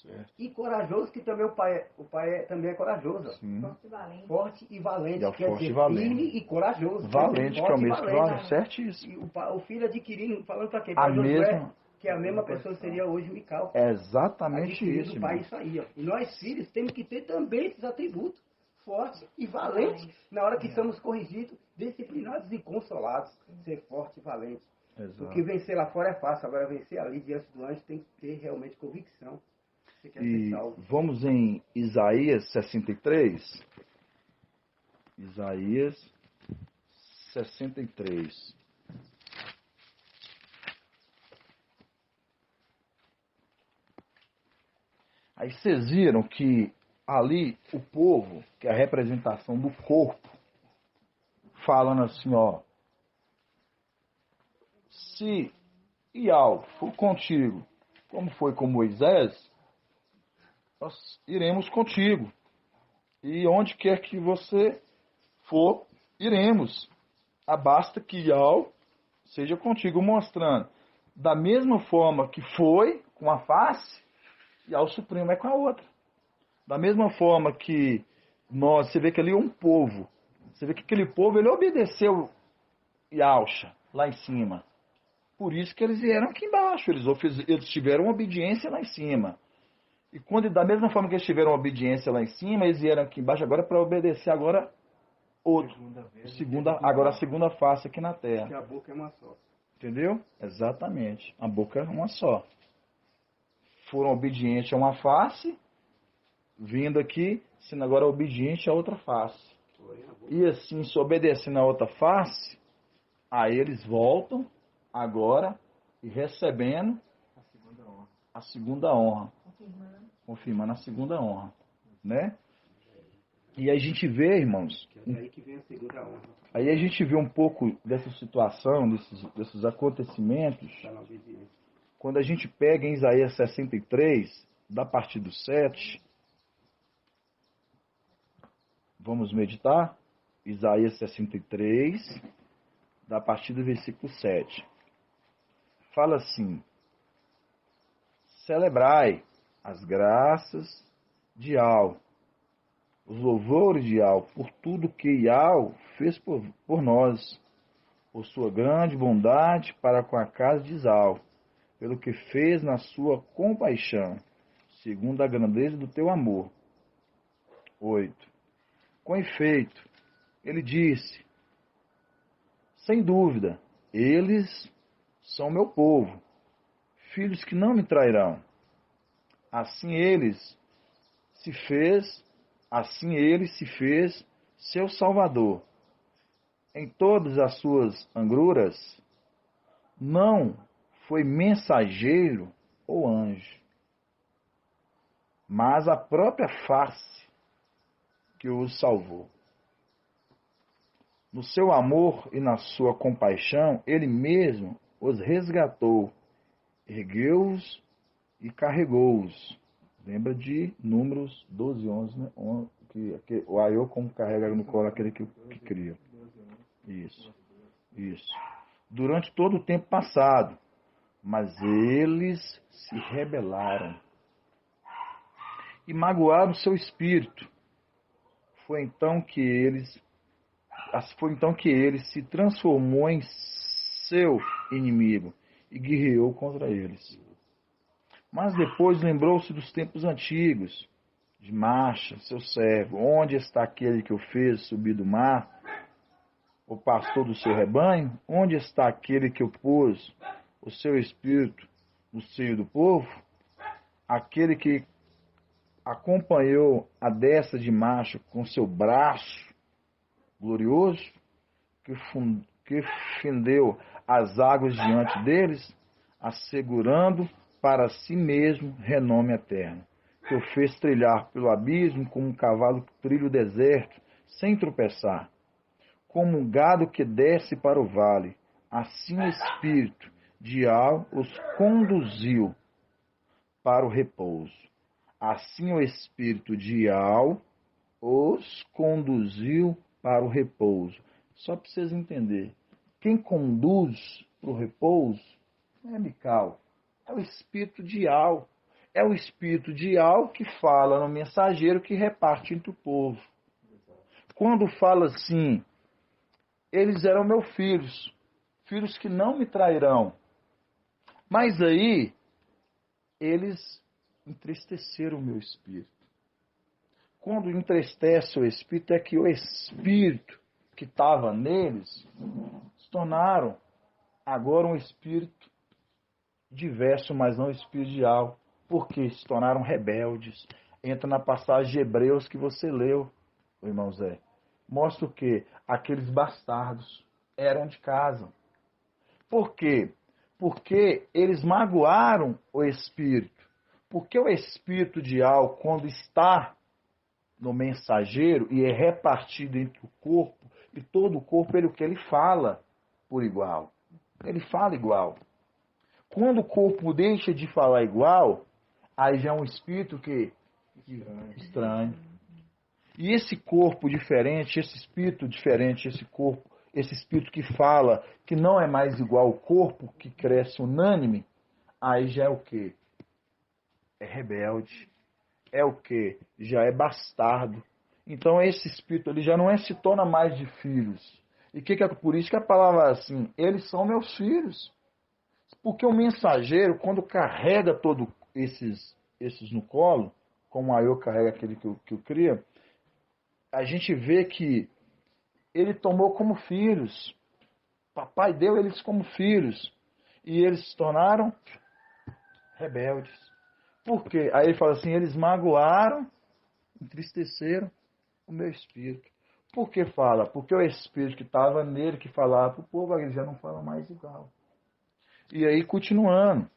Certo. E corajoso, que também o pai também é corajoso. Sim. Forte e valente. Forte e valente, E é o quer forte dizer, e valente. firme e corajoso. Valente, que é o Forte e mesmo que valente. fala, certíssimo. E o filho adquirindo, falando para quem? A Para Josué, mesma- que a mesma pessoa seria hoje Mical. É exatamente Adquirindo isso, do pai irmão. isso aí, ó. E nós filhos temos que ter também esses atributos. Forte e valente. Na hora que somos corrigidos, disciplinados e consolados. Ser forte e valente. Exato. Porque vencer lá fora é fácil. Agora vencer ali diante do anjo tem que ter realmente convicção. Você quer ser E salvo. vamos em Isaías 63. Isaías 63. Aí vocês viram que ali o povo, que é a representação do corpo, falando assim, ó, se Ial for contigo como foi com Moisés, nós iremos contigo. E onde quer que você for, iremos. Basta que Yahweh seja contigo, mostrando. Da mesma forma que foi com a face, Yahweh Supremo é com a outra. Da mesma forma que você vê que ali um povo, você vê que aquele povo, ele obedeceu Yahusha lá em cima. Por isso que eles vieram aqui embaixo, eles tiveram obediência lá em cima. E quando, da mesma forma que eles tiveram obediência lá em cima, eles vieram aqui embaixo agora para obedecer agora outro. Agora a segunda face aqui na terra. Que a boca é uma só. Entendeu? Exatamente. A boca é uma só. Foram obedientes a uma face, vindo aqui, sendo agora obediente a outra face. E assim, se obedecendo a outra face, aí eles voltam agora e recebendo a segunda honra. Confirmando a segunda honra. Né? E aí a gente vê, irmãos, aí que vem a segunda honra. Aí a gente vê um pouco dessa situação, desses acontecimentos, quando a gente pega em Isaías 63, da partir do 7, vamos meditar? Isaías 63, da partir do versículo 7. Fala assim: celebrai as graças de Yahweh, os louvores de Yahweh, por tudo que Yahweh fez por nós, por sua grande bondade para com a casa de Israel, pelo que fez na sua compaixão, segundo a grandeza do teu amor. 8. Com efeito, ele disse: sem dúvida, eles são meu povo, filhos que não me trairão. Assim ele se fez seu Salvador. Em todas as suas angruras, não foi mensageiro ou anjo, mas a própria face que os salvou. No seu amor e na sua compaixão, ele mesmo os resgatou, ergueu-os e carregou-os. Lembra de Números 12, 11, né? Que o aiô como carrega no colo aquele que cria. Isso. Durante todo o tempo passado, mas eles se rebelaram e magoaram seu espírito. Foi então que ele se transformou em seu inimigo e guerreou contra eles. Mas depois lembrou-se dos tempos antigos, de Marcha, seu servo. Onde está aquele que o fez subir do mar, o pastor do seu rebanho? Onde está aquele que pôs o seu espírito no seio do povo? Aquele que acompanhou a destra de Marcha com seu braço glorioso, que fendeu as águas diante deles, assegurando para si mesmo renome eterno, que o fez trilhar pelo abismo como um cavalo que trilha o deserto, sem tropeçar, como um gado que desce para o vale. Assim o Espírito de Yahweh os conduziu para o repouso. Assim o Espírito de Yahweh os conduziu para o repouso. Só para vocês entenderem, quem conduz para o repouso não é Mical, é o Espírito de Yahweh. É o Espírito de Yahweh que fala no mensageiro que reparte entre o povo. Quando fala assim, eles eram meus filhos, filhos que não me trairão. Mas aí, eles entristeceram o meu espírito. Quando entristece o espírito, é que o espírito que estava neles se tornaram agora um espírito diverso, mas não espírito de algo, porque se tornaram rebeldes. Entra na passagem de Hebreus que você leu, o irmão Zé. Mostra o quê? Aqueles bastardos eram de casa. Por quê? Porque eles magoaram o espírito. Porque o espírito de algo, quando está no mensageiro e é repartido entre o corpo, e todo o corpo, ele fala por igual. Ele fala igual. Quando o corpo deixa de falar igual, aí já é um espírito que estranho. E esse corpo diferente, esse espírito diferente, esse espírito que fala, que não é mais igual ao corpo, que cresce unânime, aí já é o quê? É rebelde. É o quê? Já é bastardo. Então esse espírito ele já não se torna mais de filhos. E que é por isso que a palavra é assim, eles são meus filhos. Porque o mensageiro, quando carrega todos esses no colo, como a eu carrega aquele que eu cria, a gente vê que ele tomou como filhos. Papai deu eles como filhos. E eles se tornaram rebeldes. Por quê? Aí ele fala assim, eles magoaram, entristeceram o meu espírito. Por que fala? Porque o espírito que estava nele, que falava para o povo, ele já não fala mais igual. E aí, continuando.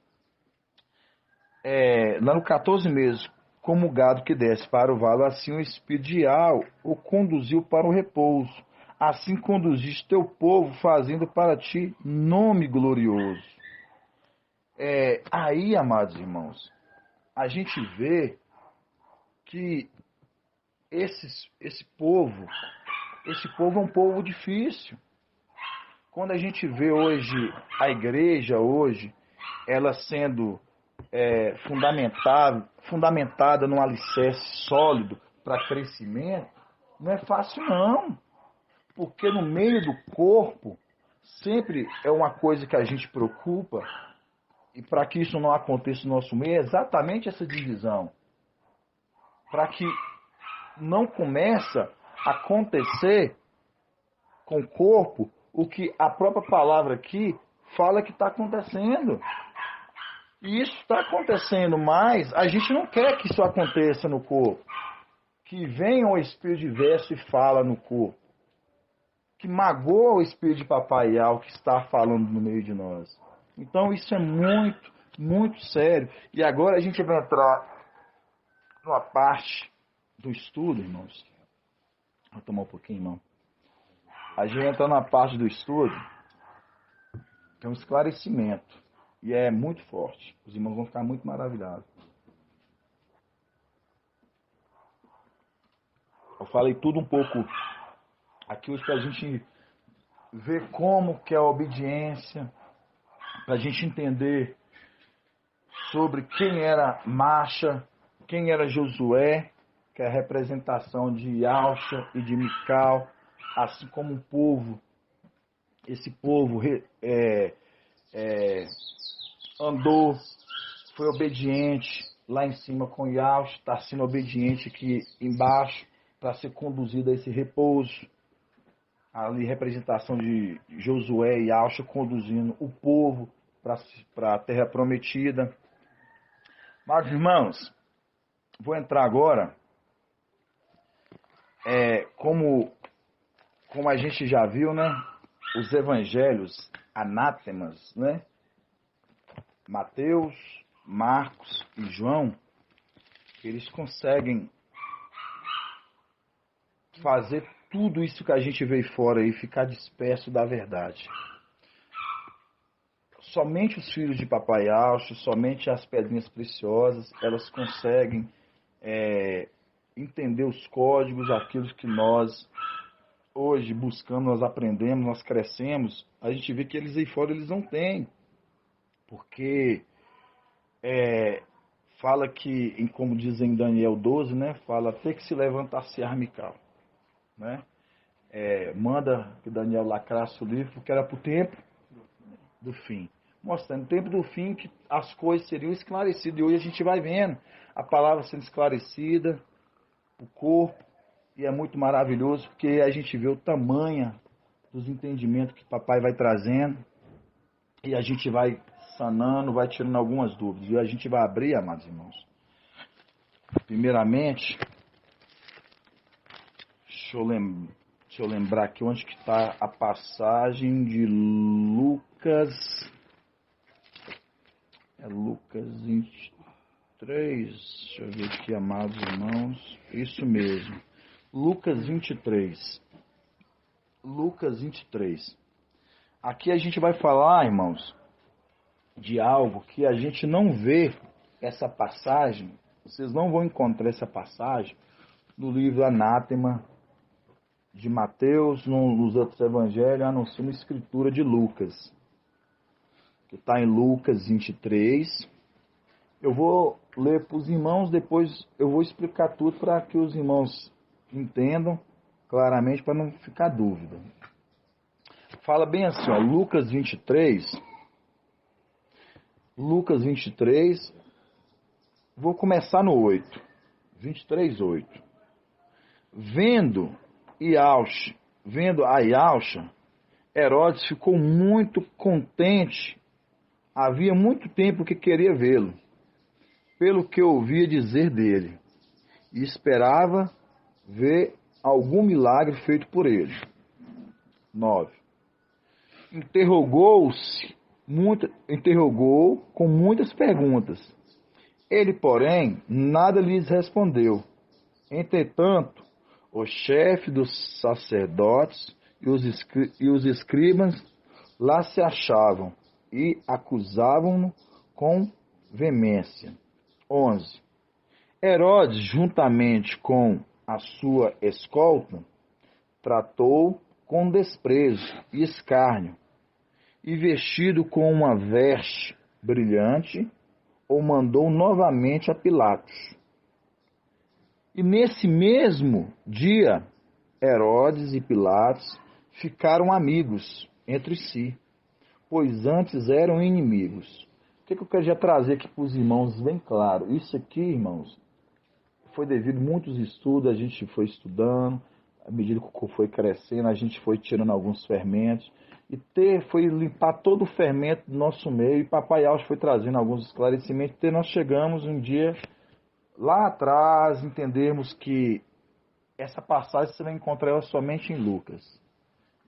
Lá no 14 meses, como o gado que desce para o vale, assim o espírito de Al o conduziu para o repouso. Assim conduziste teu povo, fazendo para ti nome glorioso. Aí, amados irmãos, a gente vê que esse povo é um povo difícil. Quando a gente vê hoje a igreja, ela sendo fundamentada num alicerce sólido para crescimento, não é fácil não. Porque no meio do corpo, sempre é uma coisa que a gente preocupa, e para que isso não aconteça no nosso meio, é exatamente essa divisão. Para que não começa a acontecer com o corpo o que a própria palavra aqui fala que está acontecendo. E isso está acontecendo, mas a gente não quer que isso aconteça no corpo. Que venha o espírito diverso e fala no corpo. Que magoa o espírito de Papai Yau que está falando no meio de nós. Então isso é muito, muito sério. E agora a gente vai entrar numa parte do estudo, irmãos. Vou tomar um pouquinho, irmão. A gente entra na parte do estudo, que é um esclarecimento. E é muito forte. Os irmãos vão ficar muito maravilhados. Eu falei tudo um pouco aqui hoje para a gente ver como que é a obediência, para a gente entender sobre quem era Macha, quem era Josué, que é a representação de Yalcha e de Mical, assim como o povo, esse povo andou, foi obediente lá em cima com Yalcha, está sendo obediente aqui embaixo para ser conduzido a esse repouso. Ali representação de Josué e Yalcha conduzindo o povo para a terra prometida. Mas, irmãos, vou entrar agora, como a gente já viu, né? Os evangelhos anátemas, né? Mateus, Marcos e João, eles conseguem fazer tudo isso que a gente vê fora e ficar disperso da verdade. Somente os filhos de Papai Yalcha, somente as pedrinhas preciosas, elas conseguem entender os códigos, aquilo que nós hoje buscamos, nós aprendemos, nós crescemos. A gente vê que eles aí fora eles não têm. Porque fala que, como diz em Daniel 12, né, fala até que se levantasse Mical, né? Manda que Daniel lacrasse o livro, porque era para o tempo do fim. Mostrando o tempo do fim que as coisas seriam esclarecidas. E hoje a gente vai vendo a palavra sendo esclarecida, o corpo, e é muito maravilhoso, porque a gente vê o tamanho dos entendimentos que o papai vai trazendo, e a gente vai sanando, vai tirando algumas dúvidas. E a gente vai abrir, amados irmãos. Primeiramente, deixa eu lembrar aqui onde que está a passagem de Lucas. É Lucas 23. Deixa eu ver aqui, amados irmãos. Isso mesmo. Lucas 23. Lucas 23. Aqui a gente vai falar, irmãos, de algo que a gente não vê essa passagem, vocês não vão encontrar essa passagem no livro Anátema de Mateus, nos outros evangelhos, a não ser na escritura de Lucas, que está em Lucas 23. Eu vou ler para os irmãos, depois eu vou explicar tudo para que os irmãos entendam claramente, para não ficar dúvida. Fala bem assim, ó, Lucas 23, vou começar no 8, 23, 8. Vendo a Iauxa, Herodes ficou muito contente, havia muito tempo que queria vê-lo, pelo que ouvia dizer dele, e esperava ver algum milagre feito por ele. 9. Interrogou com muitas perguntas. Ele, porém, nada lhes respondeu. Entretanto, o chefe dos sacerdotes e os escribas lá se achavam e acusavam-no com veemência. 11. Herodes, juntamente com a sua escolta, tratou com desprezo e escárnio, e vestido com uma veste brilhante, o mandou novamente a Pilatos. E nesse mesmo dia, Herodes e Pilatos ficaram amigos entre si, pois antes eram inimigos. O que eu queria trazer aqui para os irmãos bem claro? Isso aqui, irmãos, foi devido a muitos estudos, a gente foi estudando, à medida que foi crescendo, a gente foi tirando alguns fermentos, e foi limpar todo o fermento do nosso meio, e Papai Alves foi trazendo alguns esclarecimentos, até nós chegamos um dia, lá atrás, entendermos que essa passagem você vai encontrar ela somente em Lucas,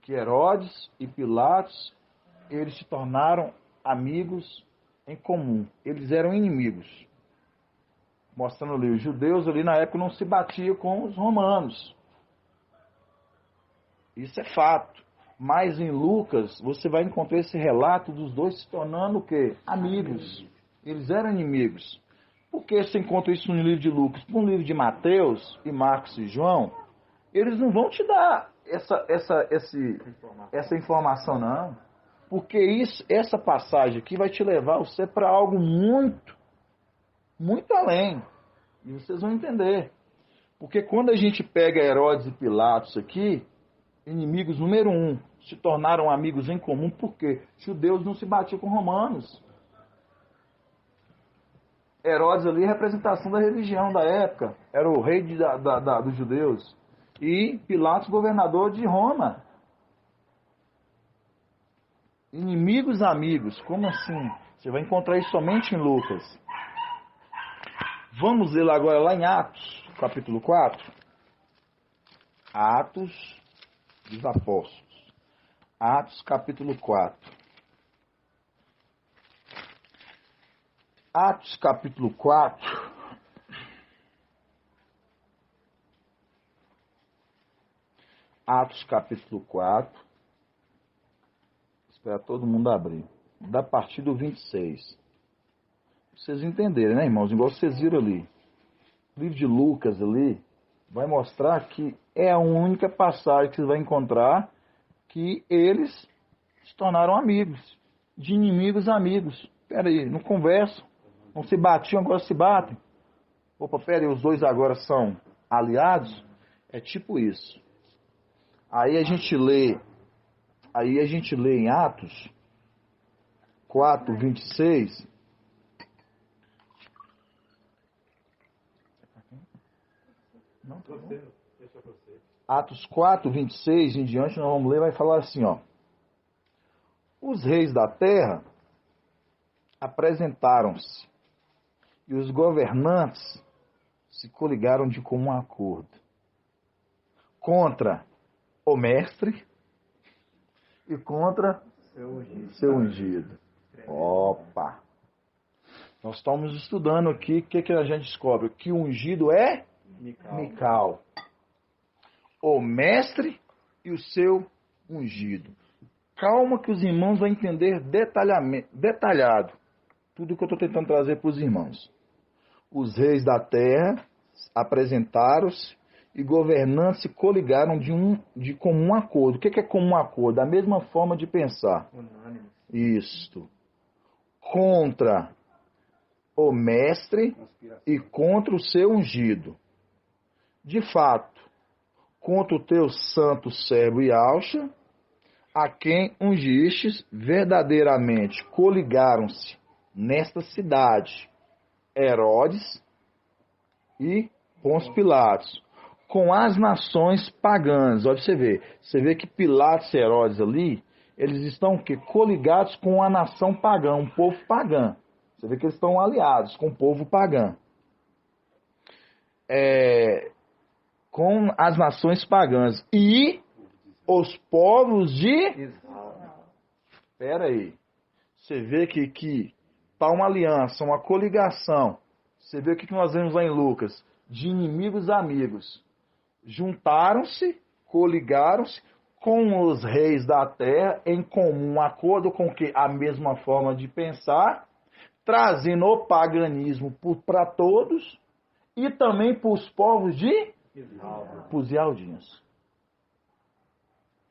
que Herodes e Pilatos, eles se tornaram amigos em comum, eles eram inimigos. Mostrando ali, os judeus ali na época não se batiam com os romanos. Isso é fato. Mas em Lucas, você vai encontrar esse relato dos dois se tornando o quê? Amigos. Eles eram inimigos. Por que você encontra isso no livro de Lucas? No livro de Mateus e Marcos e João, eles não vão te dar essa informação, não. Porque essa passagem aqui vai te levar você para algo muito além. E vocês vão entender. Porque quando a gente pega Herodes e Pilatos aqui, inimigos número 1, se tornaram amigos em comum, porque judeus não se batiam com romanos. Herodes ali é a representação da religião da época, era o rei dos judeus. E Pilatos, governador de Roma. Inimigos amigos, como assim? Você vai encontrar isso somente em Lucas. Vamos ler agora lá em Atos, capítulo 4. Atos dos Apóstolos. Atos, capítulo 4. Atos, capítulo 4. Atos, capítulo 4. Espera todo mundo abrir. Da partir do 26. Vocês entenderem, né, irmãos? Igual vocês viram ali. O livro de Lucas ali vai mostrar que é a única passagem que você vai encontrar que eles se tornaram amigos. De inimigos a amigos. Espera aí, não conversam. Não se batiam, agora se batem. Opa, pera aí, os dois agora são aliados? É tipo isso. Aí a gente lê em Atos 4, 26. Não, tá bom. Atos 4, 26 em diante, nós vamos ler, vai falar assim, ó. Os reis da terra apresentaram-se e os governantes se coligaram de comum acordo contra o mestre e contra seu ungido. Opa! Nós estamos estudando aqui, o que a gente descobre? Que o ungido é Mical. O mestre e o seu ungido. Calma que os irmãos vão entender detalhado. tudo que eu estou tentando trazer para os irmãos. Os reis da terra apresentaram-se e governantes se coligaram de comum acordo. O que é comum acordo? A mesma forma de pensar. Unânime. Isto. Contra o mestre e contra o seu ungido. De fato, contra o teu santo servo Yauxa, a quem ungistes, verdadeiramente coligaram-se nesta cidade Herodes e Pôncio Pilatos, com as nações pagãs. Olha, você vê que Pilatos e Herodes ali, eles estão o quê? Coligados com a nação pagã, um povo pagão. Você vê que eles estão aliados com o povo pagão. Com as nações pagãs e os povos de... Espera aí. Você vê que está uma aliança, uma coligação. Você vê o que nós vemos lá em Lucas. De inimigos a amigos. Juntaram-se, coligaram-se com os reis da terra em comum acordo com que a mesma forma de pensar, trazendo o paganismo para todos e também para os povos de os Ialdinhos.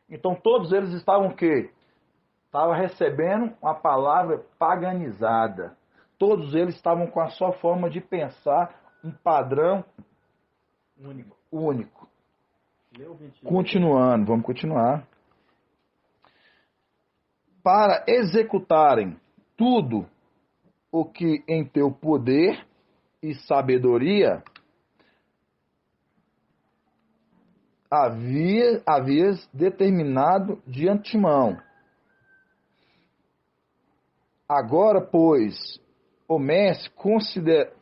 Então todos eles estavam o quê? Estavam recebendo uma palavra paganizada. Todos eles estavam com a sua forma de pensar, um padrão único. Continuando, vamos continuar. Para executarem tudo o que em teu poder e sabedoria havias determinado de antemão. Agora, pois, o mestre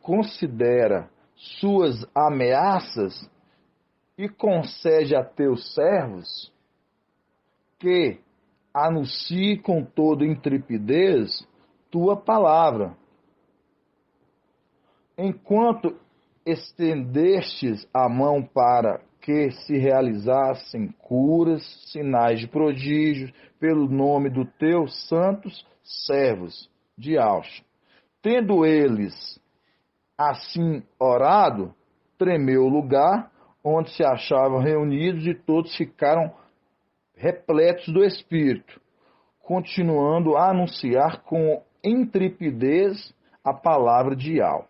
considera suas ameaças e concede a teus servos que anuncie com toda intrepidez tua palavra. Enquanto estendestes a mão para que se realizassem curas, sinais de prodígios, pelo nome dos teus santos servos de Yauxa. Tendo eles assim orado, tremeu o lugar onde se achavam reunidos e todos ficaram repletos do Espírito, continuando a anunciar com intrepidez a palavra de Yahweh.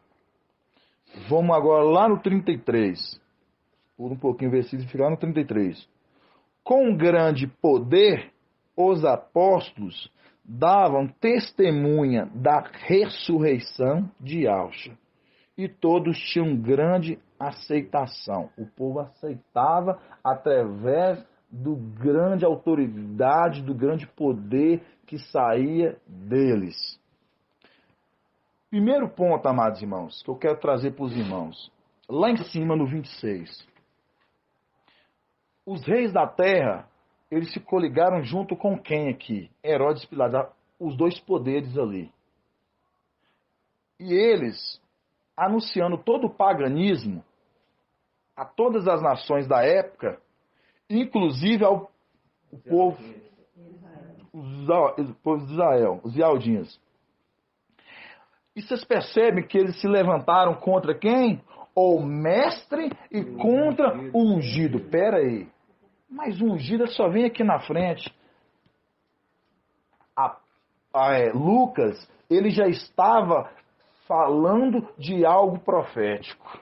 Vamos agora lá no 33. Pula um pouquinho o versículo e ficar no 33. Com grande poder, os apóstolos davam testemunha da ressurreição de Yauxa. E todos tinham grande aceitação. O povo aceitava através do grande autoridade, do grande poder que saía deles. Primeiro ponto, amados irmãos, que eu quero trazer para os irmãos. Lá em cima, no 26. Os reis da terra, eles se coligaram junto com quem aqui? Herodes e Pilatos, os dois poderes ali. E eles, anunciando todo o paganismo a todas as nações da época, inclusive ao povo de Israel, os Ialdinhos. E vocês percebem que eles se levantaram contra quem? O mestre e contra o ungido. Pera aí. Mas o ungido só vem aqui na frente. Lucas, ele já estava falando de algo profético.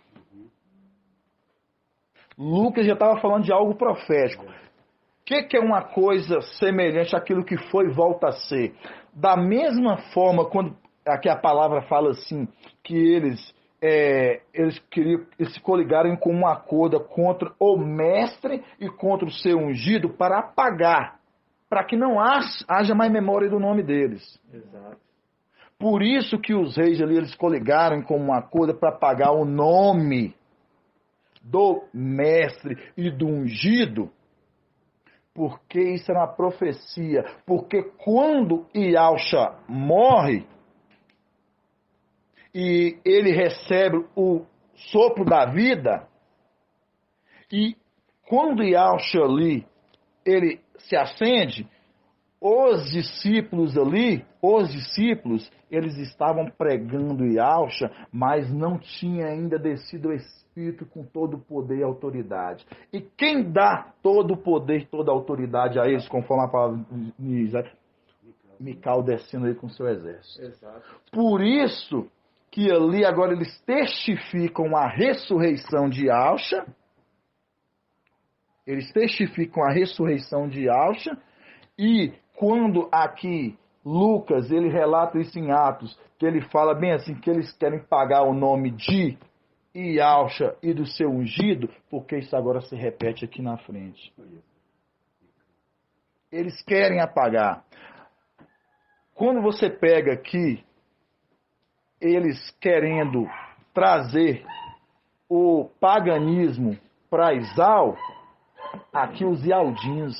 Lucas já estava falando de algo profético. O que é uma coisa semelhante àquilo que foi e volta a ser? Da mesma forma, quando aqui a palavra fala assim, que eles se coligaram com um acordo contra o mestre e contra o seu ungido para apagar, para que não haja mais memória do nome deles. Exato. Por isso que os reis ali, eles coligaram com um acordo para apagar o nome do mestre e do ungido, porque isso era uma profecia. Porque quando Yauxa morre e ele recebe o sopro da vida, e quando Yauxa ali ele se acende, os discípulos ali, eles estavam pregando Yahshua, mas não tinha ainda descido o Espírito com todo o poder e autoridade. E quem dá todo o poder e toda a autoridade a eles, conforme a palavra de Isaías? Mical descendo aí com seu exército. Exato. Por isso que ali agora eles testificam a ressurreição de Yahshua. Eles testificam a ressurreição de Yahshua. E quando aqui Lucas, ele relata isso em Atos, que ele fala bem assim, que eles querem pagar o nome de Yahshua e do seu ungido, porque isso agora se repete aqui na frente. Eles querem apagar. Quando você pega aqui, eles querendo trazer o paganismo para Isau, aqui os Ialdins.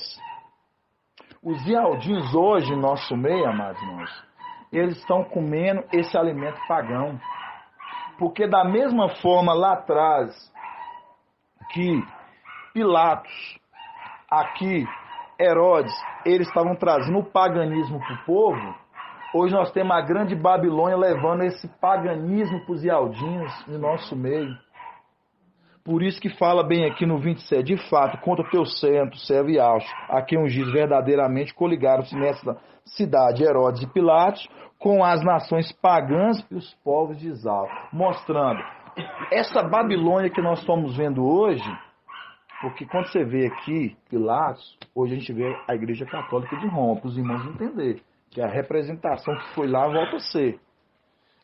Os Ialdins hoje, em nosso meio, amados irmãos, eles estão comendo esse alimento pagão. Porque da mesma forma lá atrás que Pilatos, aqui Herodes, eles estavam trazendo o paganismo para o povo, hoje nós temos a grande Babilônia levando esse paganismo para os Ialdins no nosso meio. Por isso que fala bem aqui no 27, de fato, contra o teu servo Yahshua, a quem ungidos verdadeiramente coligaram-se nessa cidade Herodes e Pilatos, com as nações pagãs e os povos de Isau. Mostrando, essa Babilônia que nós estamos vendo hoje, porque quando você vê aqui Pilatos, hoje a gente vê a Igreja Católica de Roma, para os irmãos entenderem, que a representação que foi lá volta a ser.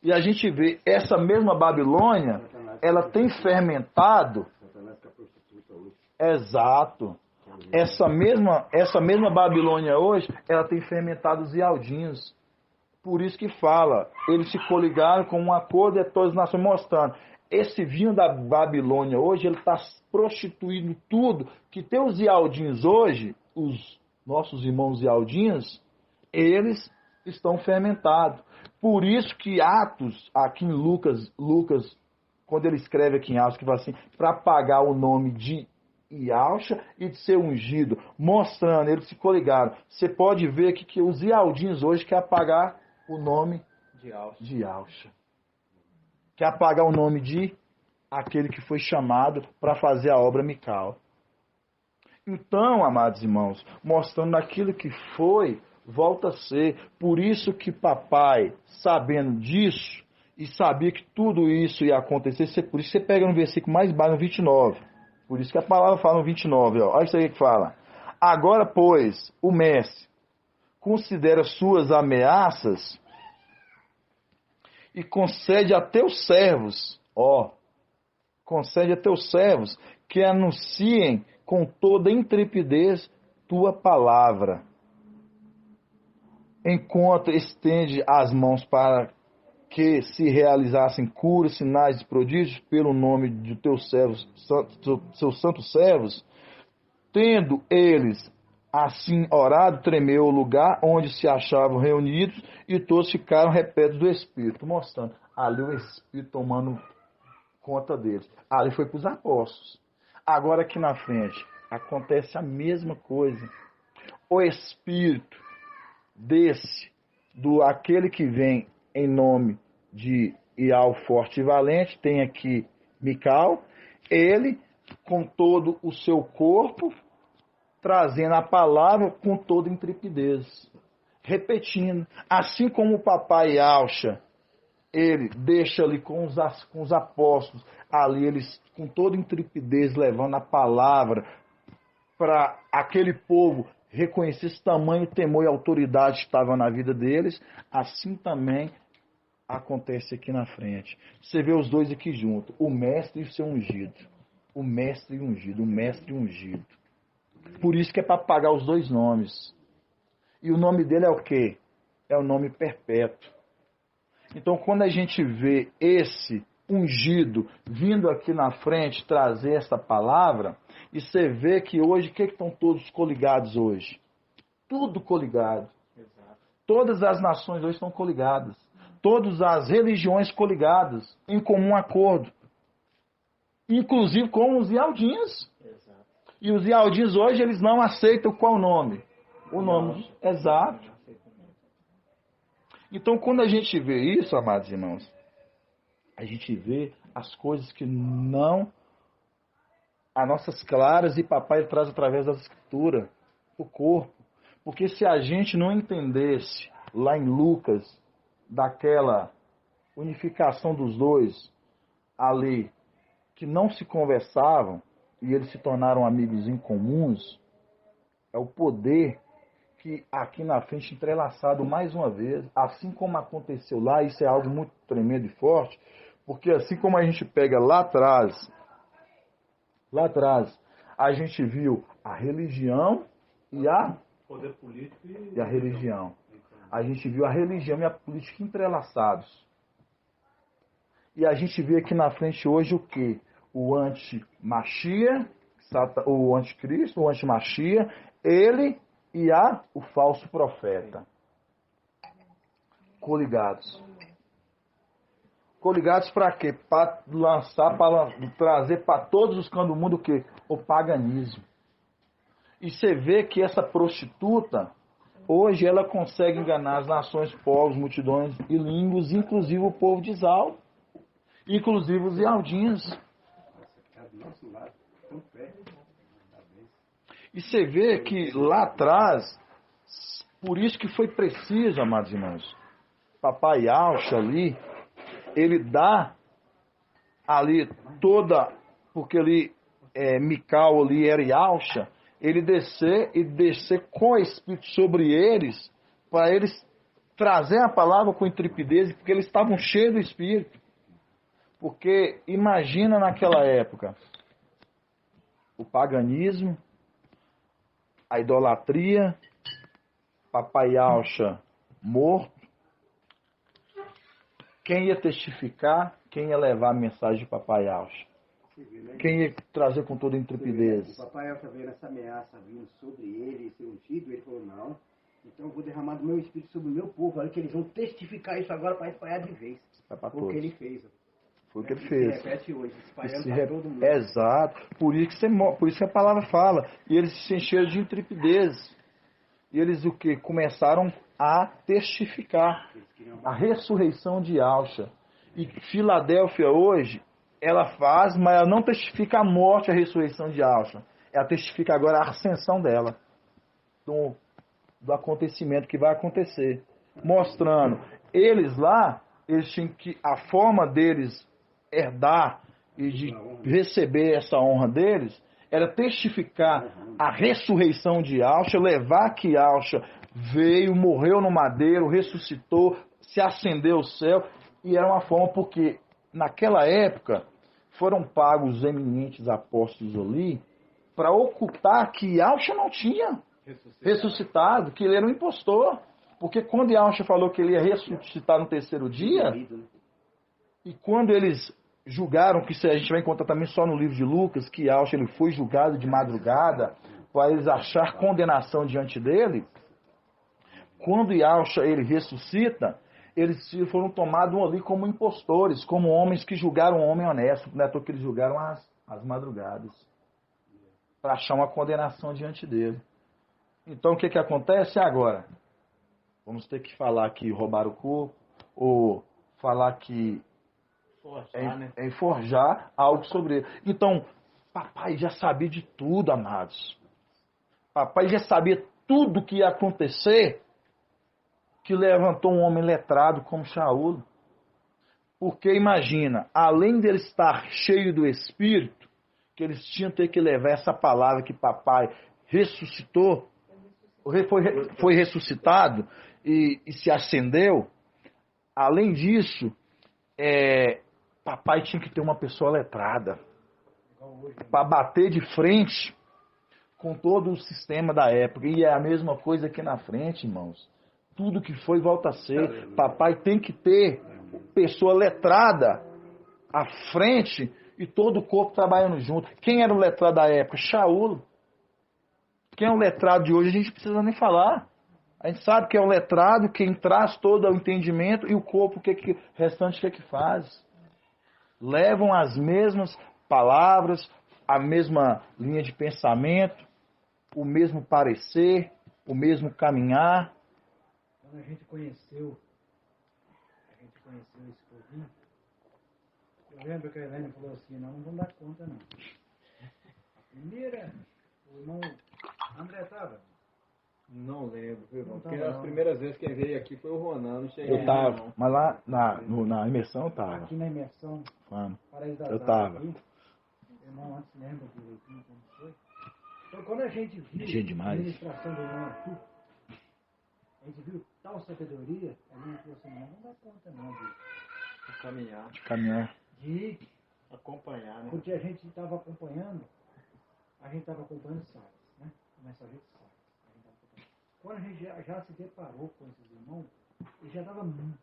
E a gente vê essa mesma Babilônia, ela tem fermentado. Exato. Essa mesma Babilônia hoje, ela tem fermentado os Ialdinhos. Por isso que fala, eles se coligaram com um acordo de todas as nações, mostrando. Esse vinho da Babilônia hoje, ele está prostituindo tudo. Que tem os Ialdinhos hoje, os nossos irmãos Ialdinhos, eles estão fermentados. Por isso que Atos, aqui em Lucas, quando ele escreve aqui em Atos, que fala assim, para pagar o nome de Yahshua e de ser ungido, mostrando, eles se coligaram. Você pode ver aqui que os Ialdins hoje querem apagar o nome de Yahshua. Quer apagar o nome de aquele que foi chamado para fazer a obra mical. Então, amados irmãos, mostrando aquilo que foi, volta a ser. Por isso que papai, sabendo disso, e sabia que tudo isso ia acontecer, por isso você pega no versículo mais baixo, no 29. Por isso que a palavra fala no 29. Ó. Olha isso aí que fala. Agora, pois, o mestre considera suas ameaças e concede a teus servos, concede a teus servos que anunciem com toda intrepidez tua palavra, enquanto estende as mãos para que se realizassem curas, sinais e prodígios pelo nome de teus servos, seus santos servos, tendo eles assim orado, tremeu o lugar onde se achavam reunidos e todos ficaram repletos do Espírito, mostrando ali o Espírito tomando conta deles. Ali foi para os apóstolos. Agora aqui na frente acontece a mesma coisa. O Espírito desse, do aquele que vem em nome de Ial forte e valente, tem aqui Mical, ele com todo o seu corpo, trazendo a palavra com toda intrepidez, repetindo, assim como o papai Yahshua, ele deixa ali com os apóstolos, ali eles com toda intrepidez levando a palavra para aquele povo reconhecer esse tamanho, temor e autoridade que estava na vida deles, assim também acontece aqui na frente. Você vê os dois aqui juntos, o mestre e o seu ungido. O mestre e ungido, o mestre e ungido. Por isso que é para pagar os dois nomes. E o nome dele é o quê? É o nome perpétuo. Então, quando a gente vê esse ungido vindo aqui na frente trazer essa palavra, e você vê que hoje, o que estão todos coligados hoje? Tudo coligado. Exato. Todas as nações hoje estão coligadas. Todas as religiões coligadas, em comum acordo. Inclusive com os Ialdins. Exato. E os Ialdins hoje, eles não aceitam qual nome? O nome, exato. Então, quando a gente vê isso, amados irmãos, a gente vê as coisas que não as nossas claras e papai traz através da escritura, o corpo. Porque se a gente não entendesse lá em Lucas, daquela unificação dos dois ali, que não se conversavam e eles se tornaram amigos incomuns, é o poder que aqui na frente entrelaçado mais uma vez, assim como aconteceu lá, isso é algo muito tremendo e forte, porque assim como a gente pega lá atrás, a gente viu a religião e a poder político e a religião. A gente viu a religião e a política entrelaçados. E a gente vê aqui na frente hoje o quê? O anti-Machia, o anticristo, o anti-Machia, ele e o falso profeta. Coligados. Coligados para quê? Para lançar, para trazer para todos os cantos do mundo o quê? O paganismo. E você vê que essa prostituta, hoje ela consegue enganar as nações, povos, multidões e línguas, inclusive o povo de Israel, inclusive os ialdinhos. E você vê que lá atrás, por isso que foi preciso, amados irmãos, papai Alcha ali, ele dá ali toda, porque ali Mical ali era Alcha, ele descer com o Espírito sobre eles, para eles trazer a palavra com intrepidez, porque eles estavam cheios do Espírito. Porque imagina naquela época, o paganismo, a idolatria, papai Alcha morto, quem ia testificar, quem ia levar a mensagem de papai Alcha? Quem ia trazer com toda a intrepidez? O papai Alcha veio nessa ameaça vindo sobre ele, ser ungido, ele falou, não, então eu vou derramar do meu Espírito sobre o meu povo, olha que eles vão testificar isso agora para espalhar de vez. Foi o que ele fez. Foi o que ele fez. Se repete hoje, espalhando para todo mundo. Exato. Por isso que a palavra fala. E eles se encheram de intrepidez. E eles o que? Começaram a testificar a ressurreição de Alcha. E Filadélfia hoje, ela faz, mas ela não testifica a morte, a ressurreição de Alcha. Ela testifica agora a ascensão dela. Do acontecimento que vai acontecer. Mostrando. Eles lá, eles tinham que, a forma deles herdar e de receber essa honra deles, era testificar a ressurreição de Alcha, levar que Alcha veio, morreu no madeiro, ressuscitou, se ascendeu ao céu, e era uma forma porque naquela época foram pagos os eminentes apóstolos ali para ocultar que Alcha não tinha ressuscitado, que ele era um impostor. Porque quando Alcha falou que ele ia ressuscitar no terceiro dia, e quando eles julgaram, que isso a gente vai encontrar também só no livro de Lucas, que Alcha ele foi julgado de madrugada, para eles achar condenação diante dele, quando Alcha ele ressuscita, eles foram tomados ali como impostores, como homens que julgaram um homem honesto, não é que eles julgaram as madrugadas, para achar uma condenação diante dele. Então o que acontece agora? Vamos ter que falar que roubaram o corpo, ou falar que forjar algo sobre ele. Então, papai já sabia de tudo, amados. Papai já sabia tudo que ia acontecer, que levantou um homem letrado como Shaul. Porque imagina, além dele estar cheio do Espírito, que eles tinham que levar essa palavra que papai ressuscitou, foi ressuscitado, e se acendeu. Além disso, papai tinha que ter uma pessoa letrada para bater de frente com todo o sistema da época. E é a mesma coisa aqui na frente, irmãos. Tudo que foi volta a ser. Papai tem que ter pessoa letrada à frente e todo o corpo trabalhando junto. Quem era o letrado da época? Shaul. Quem é o letrado de hoje a gente não precisa nem falar. A gente sabe que é o letrado, quem traz todo o entendimento, e o corpo, o restante, o que faz? Levam as mesmas palavras, a mesma linha de pensamento, o mesmo parecer, o mesmo caminhar. Quando a gente conheceu esse povinho, eu lembro que a Helene falou assim, não vamos dar conta não. A primeira, o irmão André estava. Não lembro, viu, irmão? Não Porque tava, as primeiras vezes que veio aqui foi o Ronan, não cheguei. Eu tava, mas lá na imersão eu tava. Aqui na imersão, Mano, Paraíso das eu Águas tava. aqui, o irmão antes lembra direitinho como foi. Então quando a gente viu Gente demais. a administração do irmão Arthur, a gente viu tal sabedoria, a gente falou assim, não dá conta não Caminhar, De caminhar. de acompanhar, né? porque a gente estava acompanhando Salles, né? O mensageiro de Salles. A gente tava acompanhando. Quando a gente já se deparou com esses irmãos, ele já estava muito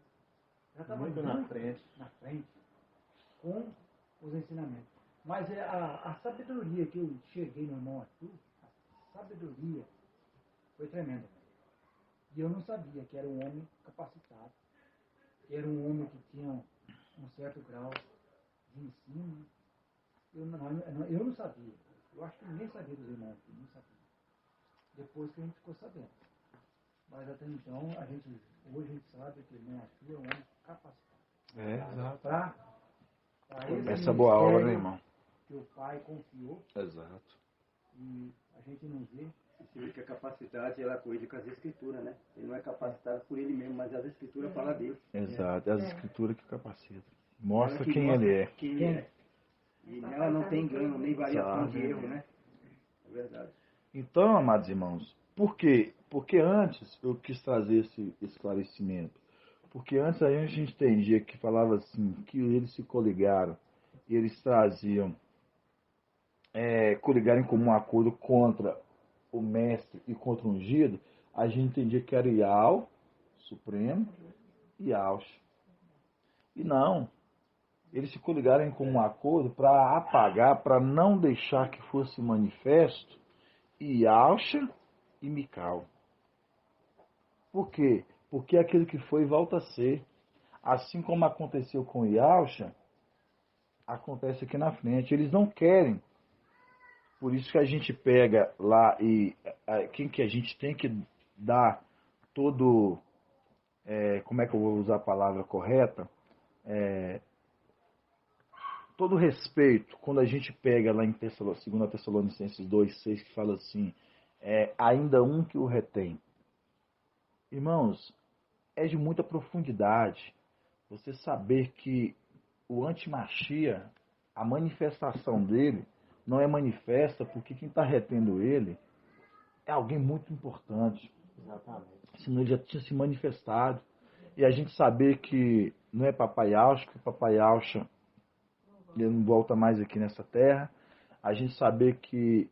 na frente. na frente com os ensinamentos. Mas a sabedoria que eu cheguei no irmão Arthur, a sabedoria foi tremenda. E eu não sabia que era um homem capacitado, que era um homem que tinha um certo grau de ensino. Eu não sabia. Eu acho que ninguém sabia dos irmãos aqui, não sabia. Depois que a gente ficou sabendo. Mas até então, hoje a gente sabe que o irmão Arthur é um homem capacitado. Exato. Para Essa boa obra, né, irmão? que o pai confiou Exato. e a gente não vê. Você vê que a capacidade ela coide com as escrituras, né? Ele não é capacitado por ele mesmo, mas as escrituras falam dele. Exato. É as escrituras que capacitam. Mostra Ela que quem mostra ele é. Quem ele é. E nela não tem engano, nem variação de erro, né? É verdade. Então, amados irmãos, por quê? Porque antes eu quis trazer esse esclarecimento. Porque antes a gente entendia que falava assim, que eles se coligaram e eles traziam, coligaram em comum acordo contra o mestre e contra o ungido. A gente entendia que era Ial, Supremo, e Yaush. E não. Eles se coligaram em comum acordo para apagar, para não deixar que fosse manifesto Yaush e Mical. Por quê? Porque aquilo que foi volta a ser. Assim como aconteceu com Yaush, acontece aqui na frente. Eles não querem. Por isso que a gente pega lá e quem que a gente tem que dar todo, como é que eu vou usar a palavra correta? Todo respeito, quando a gente pega lá em 2 Tessalonicenses 2,6, que fala assim, ainda um que o retém. Irmãos, é de muita profundidade você saber que o antimachia, a manifestação dele, não é manifesta porque quem está retendo ele é alguém muito importante. Exatamente. Senão ele já tinha se manifestado. E a gente saber que não é Papai Yaush, que Papai Yaush ele não volta mais aqui nessa terra. A gente saber que,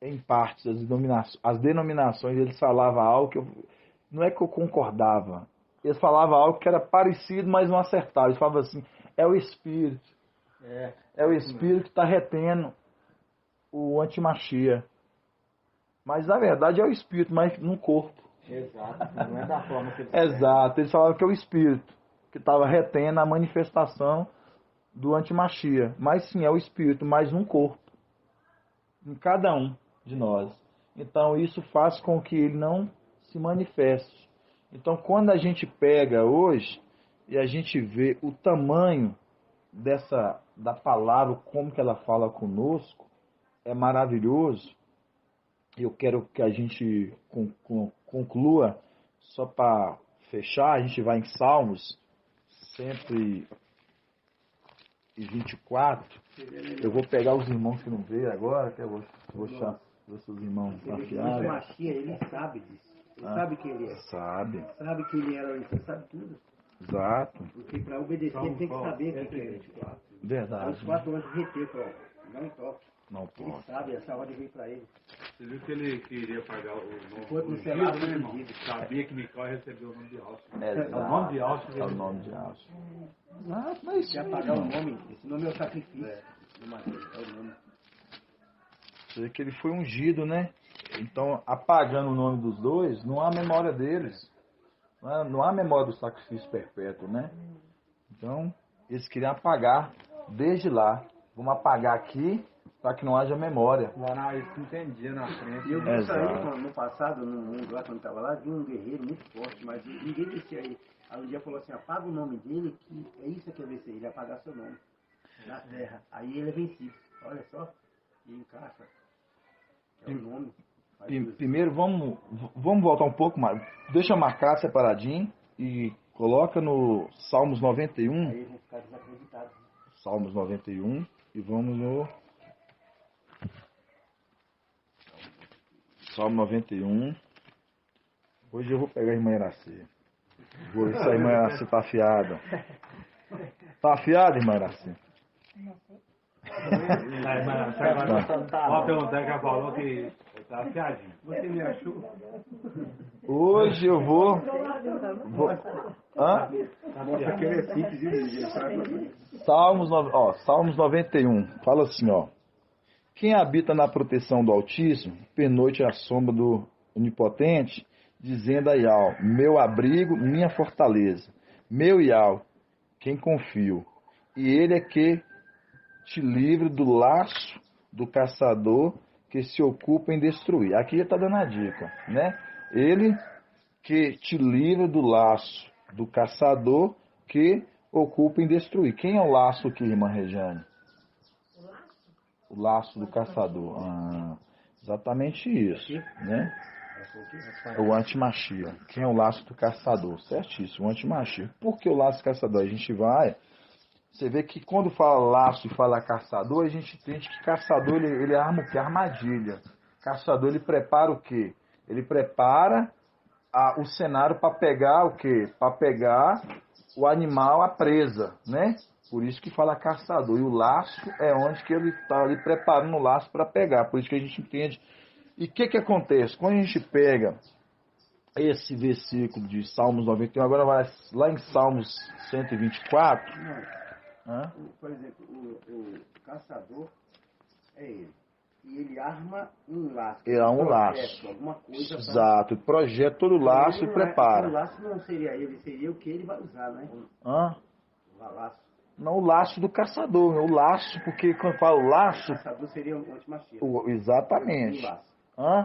em partes, as denominações, eles falavam algo que não é que eu concordava. Eles falavam algo que era parecido, mas não acertava. Eles falavam assim, é o Espírito. É o Espírito que está retendo o antimachia. Mas, na verdade, é o Espírito, mas no corpo. Exato. Não é da forma que eles Exato. Eles falavam que é o Espírito que estava retendo a manifestação do antimachia. Mas sim, é o Espírito, mas num corpo. Em cada um de nós. Então isso faz com que ele não se manifeste. Então quando a gente pega hoje e a gente vê o tamanho da palavra, como que ela fala conosco, é maravilhoso. Eu quero que a gente conclua, só para fechar, a gente vai em Salmos 124. Eu vou pegar os irmãos que não veio agora, que eu vou achar os irmãos O afiados. Machia, ele sabe disso. Ele sabe quem ele é. Sabe, Sabe que ele era, ele sabe tudo. exato, Porque para obedecer ele tem que saber quem é ele. Aí verdade. os 4 anos de reter, pronto. Não toque. Não Ele pode. sabe, essa ordem veio para ele. Você viu que ele queria pagar o nome Enquanto do no selado, né, irmão? vendido. Sabia que Mical recebeu o nome de Alce. Exato. É o nome de Alce. É o nome de Alce. Não, não é isso. Se apagar o nome, esse nome é o sacrifício do Mateus, é o nome. Você vê que ele foi ungido, né? Então, apagando o nome dos dois, não há memória deles. Não há memória do sacrifício perpétuo, né? Então, eles queriam apagar desde lá. Vamos apagar aqui para que não haja memória. Lá isso entendia na frente. E eu vi Exato. aí, no passado, no mundo lá, quando estava lá, vi um guerreiro muito forte, mas ninguém descia aí. Aí um dia falou assim, apaga o nome dele, que é isso que eu venci, ele apagar seu nome na terra. Aí ele é vencido. Olha só, e encaixa. É o nome. Primeiro, vamos voltar um pouco mais. Deixa marcar separadinho e coloca no Salmos 91. Aí eles vão ficar desacreditados. Salmos 91 e vamos no Salmo 91. Hoje eu vou pegar a irmã Iraci. Vou ver se a irmã Iraci tá afiada. Tá afiada, irmã Iraci? Ó, perguntar que ela falou que tá afiadinho. Você me achou? Hoje eu vou... Hã? Mostra que ele é simples e ele sabe. Salmos 91. Fala assim, ó. Quem habita na proteção do Altíssimo, pernoite à sombra do Onipotente, dizendo a Iau, meu abrigo, minha fortaleza, meu Iau, quem confio. E ele é que te livre do laço do caçador que se ocupa em destruir. Aqui já está dando a dica, né? Ele que te livra do laço do caçador que ocupa em destruir. Quem é o laço aqui, irmã Regiane? O laço do caçador. Exatamente isso, né? O antimachia. Quem é o laço do caçador? Certíssimo, o antimachia. Por que o laço do caçador? A gente vai... Você vê que quando fala laço e fala caçador, a gente entende que caçador ele arma o quê? Armadilha. Caçador ele prepara o quê? Ele prepara o cenário para pegar o quê? Para pegar o animal, a presa, né? Por isso que fala caçador. E o laço é onde que ele está ali preparando o laço para pegar. Por isso que a gente entende. E o que acontece? Quando a gente pega esse versículo de Salmos 91, agora vai lá em Salmos 124... Por exemplo, o caçador é ele. E ele arma um laço. É um laço. Alguma coisa. Exato. Projeta todo o laço e prepara. O laço não seria ele, seria o que ele vai usar, né? O laço. Não, o laço do caçador. O laço, porque quando fala o laço... O caçador seria o antimachia. Exatamente. E o laço.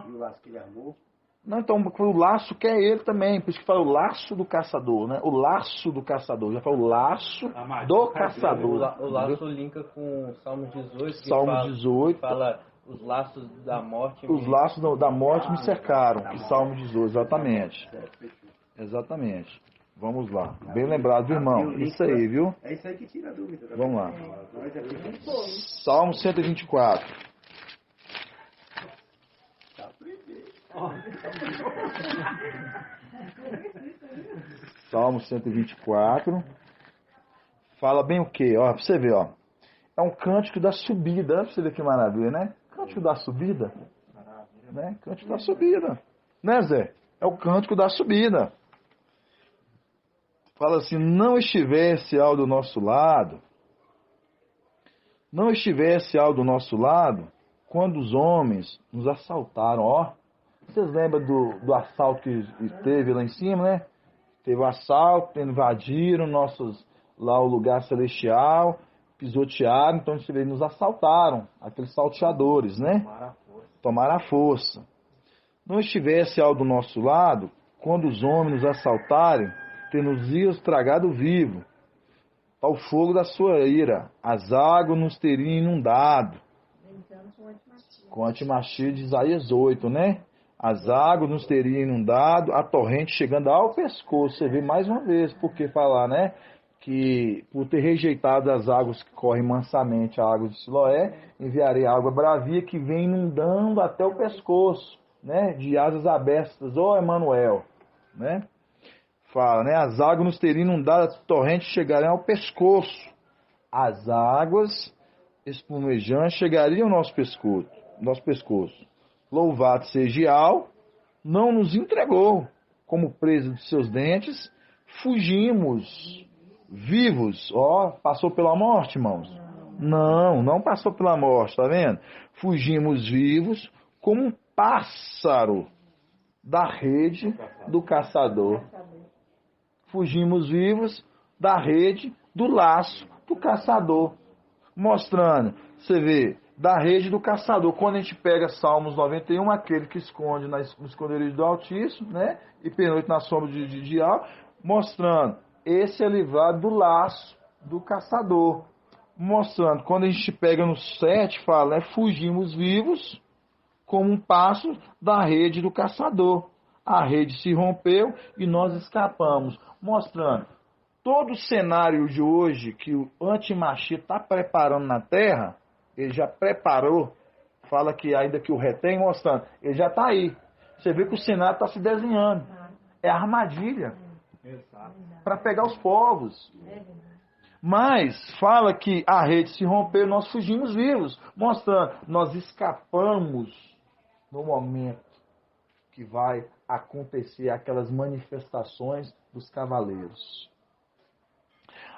E o laço que ele armou. Não, então o laço que é ele também, por isso que fala o laço do caçador, né? O laço do caçador, já fala o laço do caçador. O laço linka com o Salmo 18, que Salmo 18. fala os laços da morte. Os laços da morte me cercaram, que Salmo 18, exatamente. Exatamente. Vamos lá. Bem lembrado, irmão. Isso aí, viu? É isso aí que tira a dúvida. Vamos lá. Salmo 124. Salmo 124. Fala bem o quê? Ó, pra você ver, ó. É um cântico da subida. Pra você ver que maravilha, né? Cântico da subida. Né? Cântico da subida. Né, Zé? É o cântico da subida. Fala assim, não estivesse ao do nosso lado. Não estivesse ao do nosso lado quando os homens nos assaltaram, ó. Vocês lembram do assalto que teve lá em cima, né? Teve o assalto, invadiram lá o lugar celestial, pisotearam, então eles nos assaltaram, aqueles salteadores, né? Tomaram a força. Não estivesse ao do nosso lado, quando os homens nos assaltarem, ter-nos tragado vivo, ao fogo da sua ira, as águas nos teriam inundado. Com a antimachia de Isaías 8, né? As águas nos teriam inundado, a torrente chegando ao pescoço. Você vê mais uma vez, porque falar, né? Que por ter rejeitado as águas que correm mansamente, a água de Siloé, enviarei água bravia que vem inundando até o pescoço, né? De asas abertas, ó Emanuel, né? Fala, né? As águas nos teriam inundado, a torrente chegarão ao pescoço. As águas espumejantes chegariam ao nosso pescoço. Louvado seja Iau, não nos entregou, como presa de seus dentes, fugimos vivos. Ó, passou pela morte, irmãos? Não passou pela morte, tá vendo? Fugimos vivos como um pássaro da rede do caçador. Fugimos vivos da rede do laço do caçador. mostrando, você vê, da rede do caçador. Quando a gente pega Salmos 91, aquele que esconde no esconderijo do Altíssimo, né? E pernoite na sombra de Al, mostrando, esse é livrado do laço do caçador. Mostrando, quando a gente pega no 7, fala, fugimos vivos como um passo da rede do caçador. A rede se rompeu e nós escapamos. Mostrando, todo o cenário de hoje que o antimachia está preparando na Terra, ele já preparou, fala que ainda que o retém, mostrando, ele já está aí. Você vê que o cenário está se desenhando. É armadilha para pegar os povos. Mas fala que a rede se rompeu e nós fugimos vivos, mostrando, nós escapamos no momento que vai acontecer aquelas manifestações dos cavaleiros.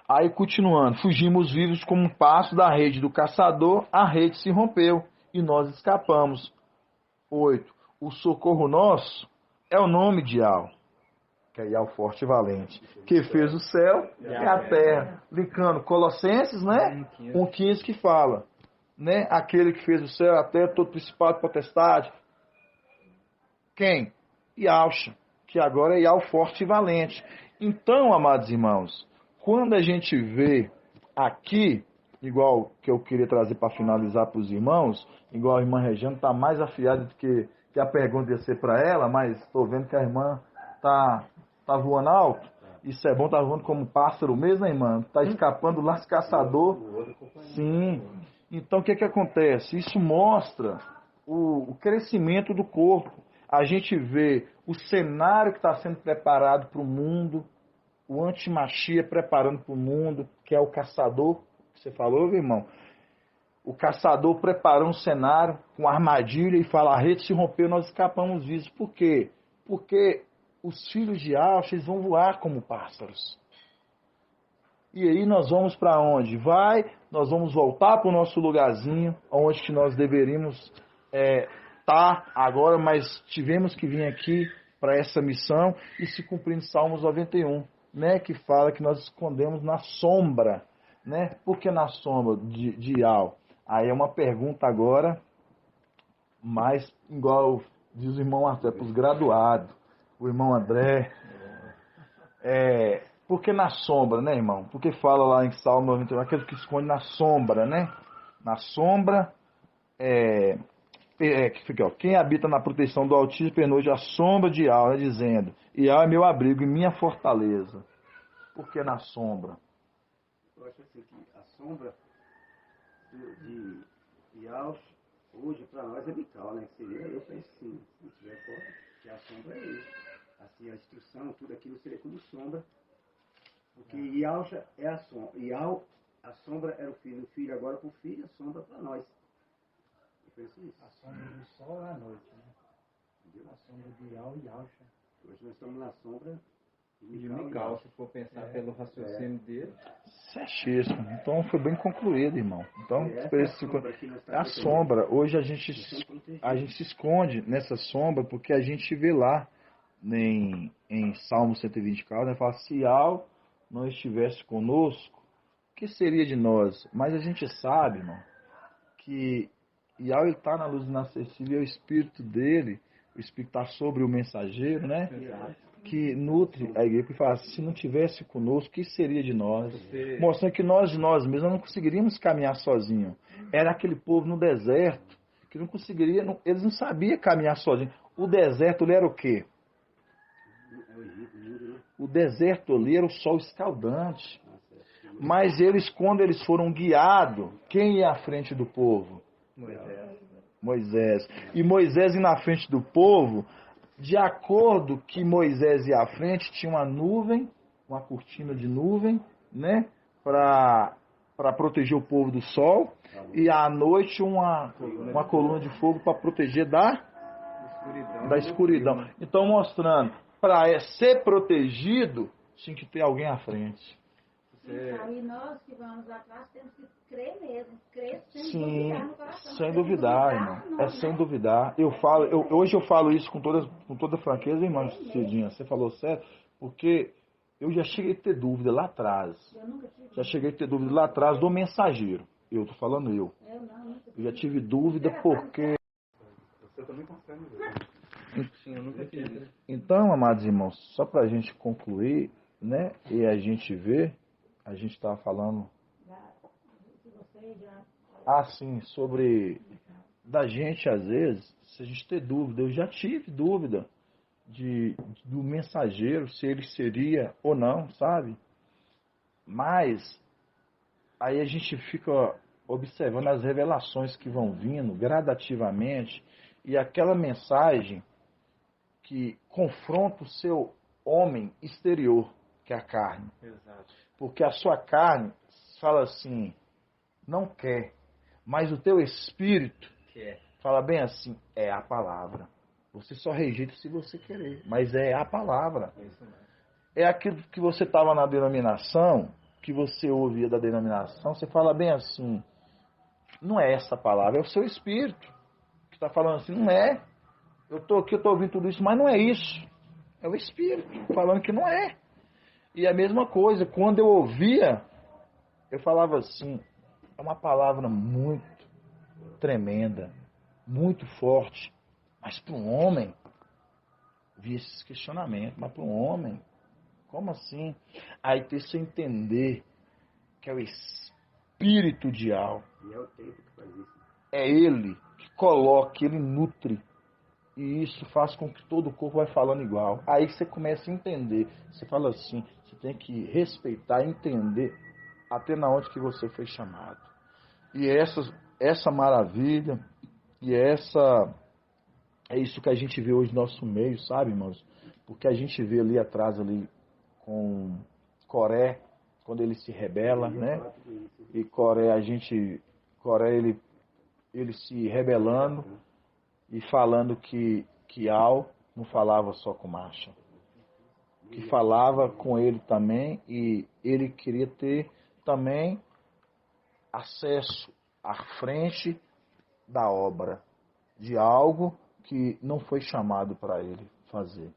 Aí continuando, fugimos vivos como um passo da rede do caçador, a rede se rompeu e nós escapamos. 8. O socorro nosso é o nome de Al, que é Al forte e valente, que fez o céu e a terra. Linkando Colossenses, né? 1,15 que fala, né? Aquele que fez o céu e a terra, todo principado e potestade. Quem? Yahshua, que agora é Al forte e valente. Então, amados irmãos, quando a gente vê aqui, igual que eu queria trazer para finalizar para os irmãos, igual a irmã Regiane está mais afiada do que a pergunta ia ser para ela, mas estou vendo que a irmã tá voando alto. Isso é bom, tá voando como um pássaro mesmo, né, irmã? Está escapando do laço caçador. Sim. Então, o que acontece? Isso mostra o crescimento do corpo. A gente vê o cenário que está sendo preparado para o mundo, o antimachia preparando para o mundo, que é o caçador, que você falou, meu irmão? O caçador preparou um cenário com armadilha e fala, a rede se rompeu, nós escapamos vivos. Por quê? Porque os filhos de Yahshua, eles vão voar como pássaros. E aí nós vamos para onde? Nós vamos voltar para o nosso lugarzinho, onde que nós deveríamos estar agora, mas tivemos que vir aqui para essa missão e se cumprir em Salmos 91, né, que fala que nós escondemos na sombra, né? Por que na sombra de Yahweh? Aí é uma pergunta agora, mais igual diz o irmão Arthur, para os graduados, o irmão André. Por que na sombra, né, irmão? Porque fala lá em Salmo 91, aquele que esconde na sombra, né? Na sombra, que fica, ó, quem habita na proteção do Altíssimo pernoite a sombra de Yahweh, né, dizendo, Yahweh é meu abrigo e minha fortaleza. Por que na sombra? Eu acho assim que a sombra de Yahweh hoje para nós é vital, né? Seria, eu penso sim, se tiver fora, que a sombra é ele. Assim, a instrução, tudo aquilo seria como sombra, porque Yahweh é a sombra. Yahweh, a sombra era o filho agora com o filho, a sombra para nós. Eu penso isso. A sombra do sol é a noite, né? Entendeu? A sombra de Yahweh e Yahshua. Hoje nós estamos na sombra de Mical, se for pensar pelo raciocínio dele. Certíssimo. Então foi bem concluído, irmão. Então, é a sombra. Hoje a gente se esconde nessa sombra porque a gente vê lá em Salmo 124, né, fala, se Al não estivesse conosco, o que seria de nós? Mas a gente sabe, irmão, que Al está na luz inacessível, é o Espírito dele, o Espírito está sobre o mensageiro, né? Que nutre a igreja, que fala, se não tivesse conosco, o que seria de nós? Mostrando que nós mesmos não conseguiríamos caminhar sozinhos. Era aquele povo no deserto, que não conseguiria, eles não sabiam caminhar sozinhos. O deserto ali era o quê? O deserto ali era o sol escaldante. Mas eles, quando eles foram guiados, quem ia à frente do povo? Moisés. E Moisés ia na frente do povo, de acordo que Moisés ia à frente, tinha uma nuvem, uma cortina de nuvem, né? Para proteger o povo do sol. E à noite uma coluna de fogo para proteger da escuridão. Então mostrando, para ser protegido, tinha que ter alguém à frente. E nós que vamos atrás temos que crer mesmo, crer sem duvidar no coração. Sem duvidar, irmão. Sem duvidar. Hoje eu falo isso com toda franqueza, irmão Cidinha. Você falou certo, porque eu já cheguei a ter dúvida lá atrás. Já cheguei a ter dúvida lá atrás do mensageiro. Eu tô falando eu. Eu não, nunca Eu já tive dúvida porque... Você também consegue ver. Sim, eu nunca fiz isso. Então, amados irmãos, só para a gente concluir, né, e a gente ver, a gente estava falando, se você já... assim, sobre da gente, às vezes, se a gente ter dúvida, eu já tive dúvida do mensageiro, se ele seria ou não, sabe? Mas, aí a gente fica observando as revelações que vão vindo gradativamente, e aquela mensagem que confronta o seu homem exterior, que é a carne. Exato. Porque a sua carne fala assim, não quer, mas o teu espírito fala bem assim, é a palavra. Você só rejeita se você querer, mas é a palavra. É aquilo que você estava na denominação, que você ouvia da denominação, você fala bem assim, não é essa palavra, é o seu espírito que está falando assim, não é. Eu estou aqui, eu estou ouvindo tudo isso, mas não é isso. É o Espírito falando que não é. E a mesma coisa, quando eu ouvia, eu falava assim, é uma palavra muito tremenda, muito forte, mas para um homem, vi esses questionamentos, mas para um homem, como assim? Aí tem que entender que é o Espírito de algo. E é o tempo que faz isso. É ele que coloca, ele nutre. E isso faz com que todo o corpo vai falando igual. Aí você começa a entender. Você fala assim, você tem que respeitar, entender até na onde que você foi chamado. E essa maravilha, e é isso que a gente vê hoje no nosso meio, sabe, irmãos? Porque a gente vê ali atrás, ali, com Coré, quando ele se rebela, né? E Coré, ele se rebelando, e falando que Al não falava só com Marcha, que falava com ele também, e ele queria ter também acesso à frente da obra, de algo que não foi chamado para ele fazer.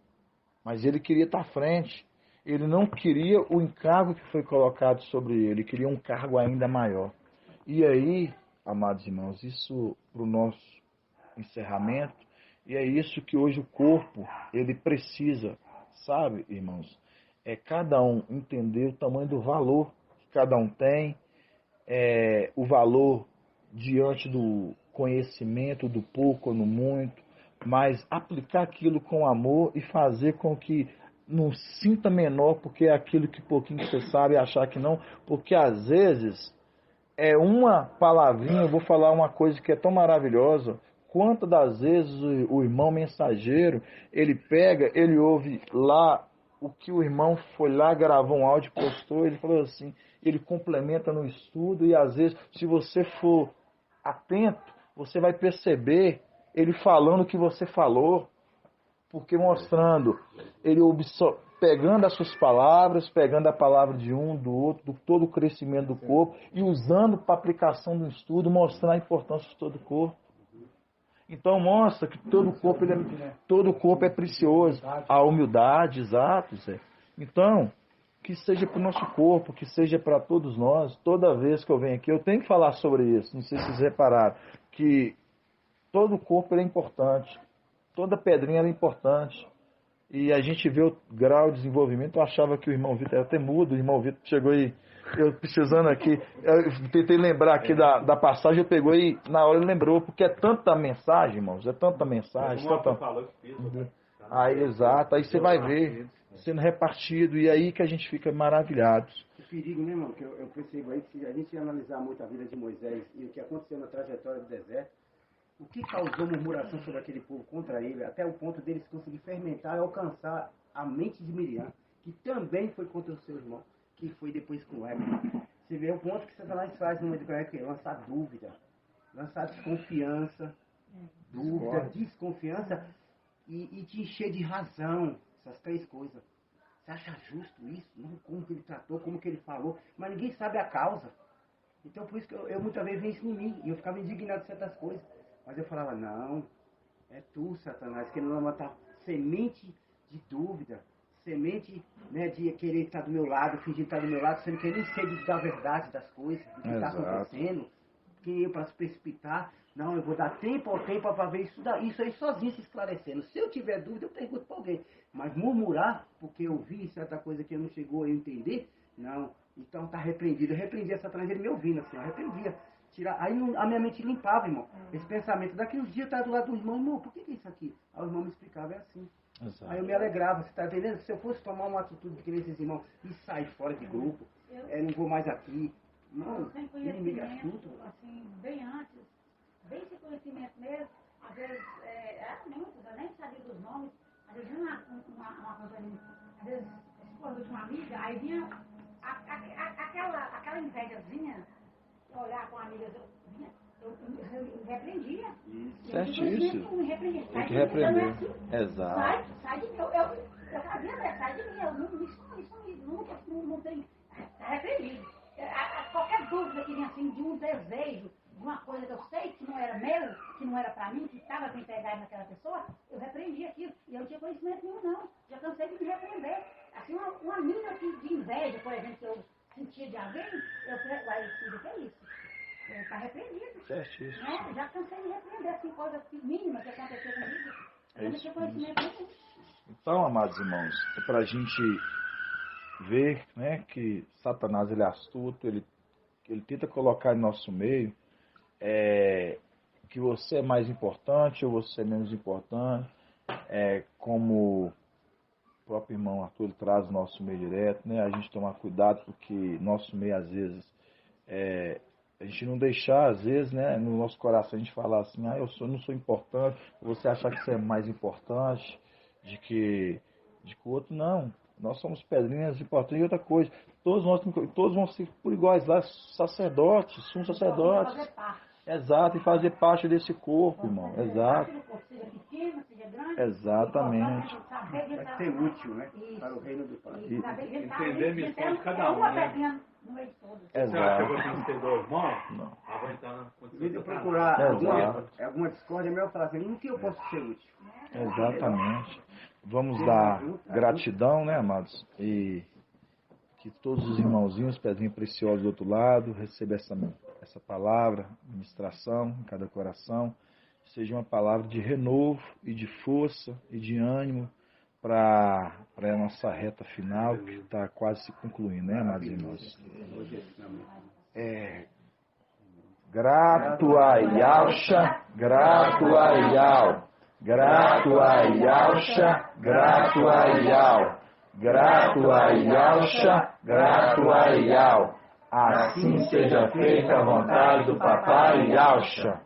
Mas ele queria estar à frente. Ele não queria o encargo que foi colocado sobre ele, ele queria um cargo ainda maior. E aí, amados irmãos, isso para o nosso encerramento, e é isso que hoje o corpo ele precisa, sabe, irmãos? É cada um entender o tamanho do valor que cada um tem, o valor diante do conhecimento, do pouco ou no muito, mas aplicar aquilo com amor e fazer com que não sinta menor porque é aquilo que pouquinho que você sabe e achar que não, porque às vezes é uma palavrinha, eu vou falar uma coisa que é tão maravilhosa. Quantas das vezes o irmão mensageiro, ele pega, ele ouve lá o que o irmão foi lá, gravou um áudio, postou, ele falou assim, ele complementa no estudo e às vezes, se você for atento, você vai perceber ele falando o que você falou, porque mostrando, ele pegando as suas palavras, pegando a palavra de um, do outro, do todo o crescimento do corpo e usando para aplicação do estudo, mostrando a importância de todo o corpo. Então mostra que todo o corpo é precioso. A humildade, exato, Zé. Então, que seja para o nosso corpo, que seja para todos nós. Toda vez que eu venho aqui, eu tenho que falar sobre isso. Não sei se vocês repararam, que todo o corpo é importante. Toda pedrinha é importante. E a gente vê o grau de desenvolvimento. Eu achava que o irmão Vitor era até mudo. O irmão Vitor chegou aí, eu precisando aqui, eu tentei lembrar aqui da passagem, eu pegou e na hora ele lembrou, porque é tanta mensagem, irmãos, é tanta mensagem. Aí, exato, aí você vai ver sendo repartido, e aí que a gente fica maravilhado. O perigo, né, irmão, que eu percebo aí, que se a gente analisar muito a vida de Moisés e o que aconteceu na trajetória do deserto, o que causou murmuração sobre aquele povo contra ele, até o ponto deles conseguir fermentar e alcançar a mente de Miriam, que também foi contra o seu irmão, que foi depois com Eva. Você vê o ponto que Satanás faz no meio do que é lançar dúvida, lançar desconfiança, desconfiança e te encher de razão, essas três coisas. Você acha justo isso? Não, como que ele tratou, como que ele falou, mas ninguém sabe a causa. Então por isso que eu muitas vezes vejo isso em mim, e eu ficava indignado com certas coisas. Mas eu falava, não, é tu, Satanás, que não matar semente de dúvida, semente, né, de querer estar do meu lado, fingir estar do meu lado, sendo que eu nem sei da verdade das coisas, do que está acontecendo. quem eu para se precipitar. Não, eu vou dar tempo ao tempo para ver isso aí sozinho se esclarecendo. Se eu tiver dúvida, eu pergunto para alguém. Mas murmurar, porque eu vi certa coisa que eu não chegou a entender, não. Então tá repreendido. Eu repreendi essa Satanás, ele me ouvindo assim, eu repreendia. Aí a minha mente limpava, irmão. Esse pensamento. Daqui uns dias eu estava do lado do irmão, por que é isso aqui? Aí o irmão me explicava, é assim. Exato. Aí eu me alegrava, você está entendendo? Se eu fosse tomar uma atitude de querer esses irmãos e sair fora de grupo, não vou mais aqui. Não, sem inimigo é conhecimento, tudo. assim, bem antes, bem sem conhecimento mesmo, às vezes, muitos, eu nem sabia dos nomes, às vezes uma coisa ali, às vezes, esposa de uma amiga, aí vinha aquela invejazinha, eu olhar com a amiga, eu repreendia. Certíssimo. Tem que repreender. Exato. Sai de mim, eu fazia, né? Sai de mim, isso nunca, não tem, repreendido. Qualquer dúvida que vinha assim, de um desejo, de uma coisa que eu sei que não era meu, que não era pra mim, que estava bem pegado naquela pessoa, eu repreendi aquilo. E eu não tinha conhecimento nenhum, não. Já cansei de me repreender. Assim, uma mina de inveja, por exemplo, que eu sentia de alguém, eu falei, filho, o que é isso? Está repreendido. Certíssimo. Né? Já cansei de repreender, assim, coisas mínimas que aconteceu comigo. Eu não tinha conhecimento nenhum. Então, amados irmãos, é para a gente ver, né, que Satanás ele é astuto, ele tenta colocar em nosso meio que você é mais importante ou você é menos importante, como o próprio irmão Arthur ele traz o nosso meio direto, né, a gente tomar cuidado porque nosso meio às vezes a gente não deixar, às vezes, né, no nosso coração a gente falar assim, eu não sou importante, você achar que você é mais importante, de que o outro não. Nós somos pedrinhas importantes e outra coisa. Todos vão ser por iguais lá, sacerdotes, sumos sacerdotes. Exato, e fazer parte desse corpo, irmão. Exato. Exatamente. Vai ser útil, né? Para o reino do Pai. Entender a missão de cada um, né? Exato. Eu vou ter dois irmãos? Não. Em vez de eu procurar alguma discórdia, é melhor falar assim, no que eu posso ser útil? Exatamente. Vamos dar gratidão, né, amados? E que todos os irmãozinhos, pedrinhos preciosos do outro lado, recebam essa palavra, ministração em cada coração. Seja uma palavra de renovo e de força e de ânimo para a nossa reta final, que está quase se concluindo, né, amados irmãos? Grato a Yahshua, grato a Yahweh. Grato a Yahshua, grato a Yahweh. Grato a Yahshua, grato a Yahweh. Assim seja feita a vontade do Papai Yahshua.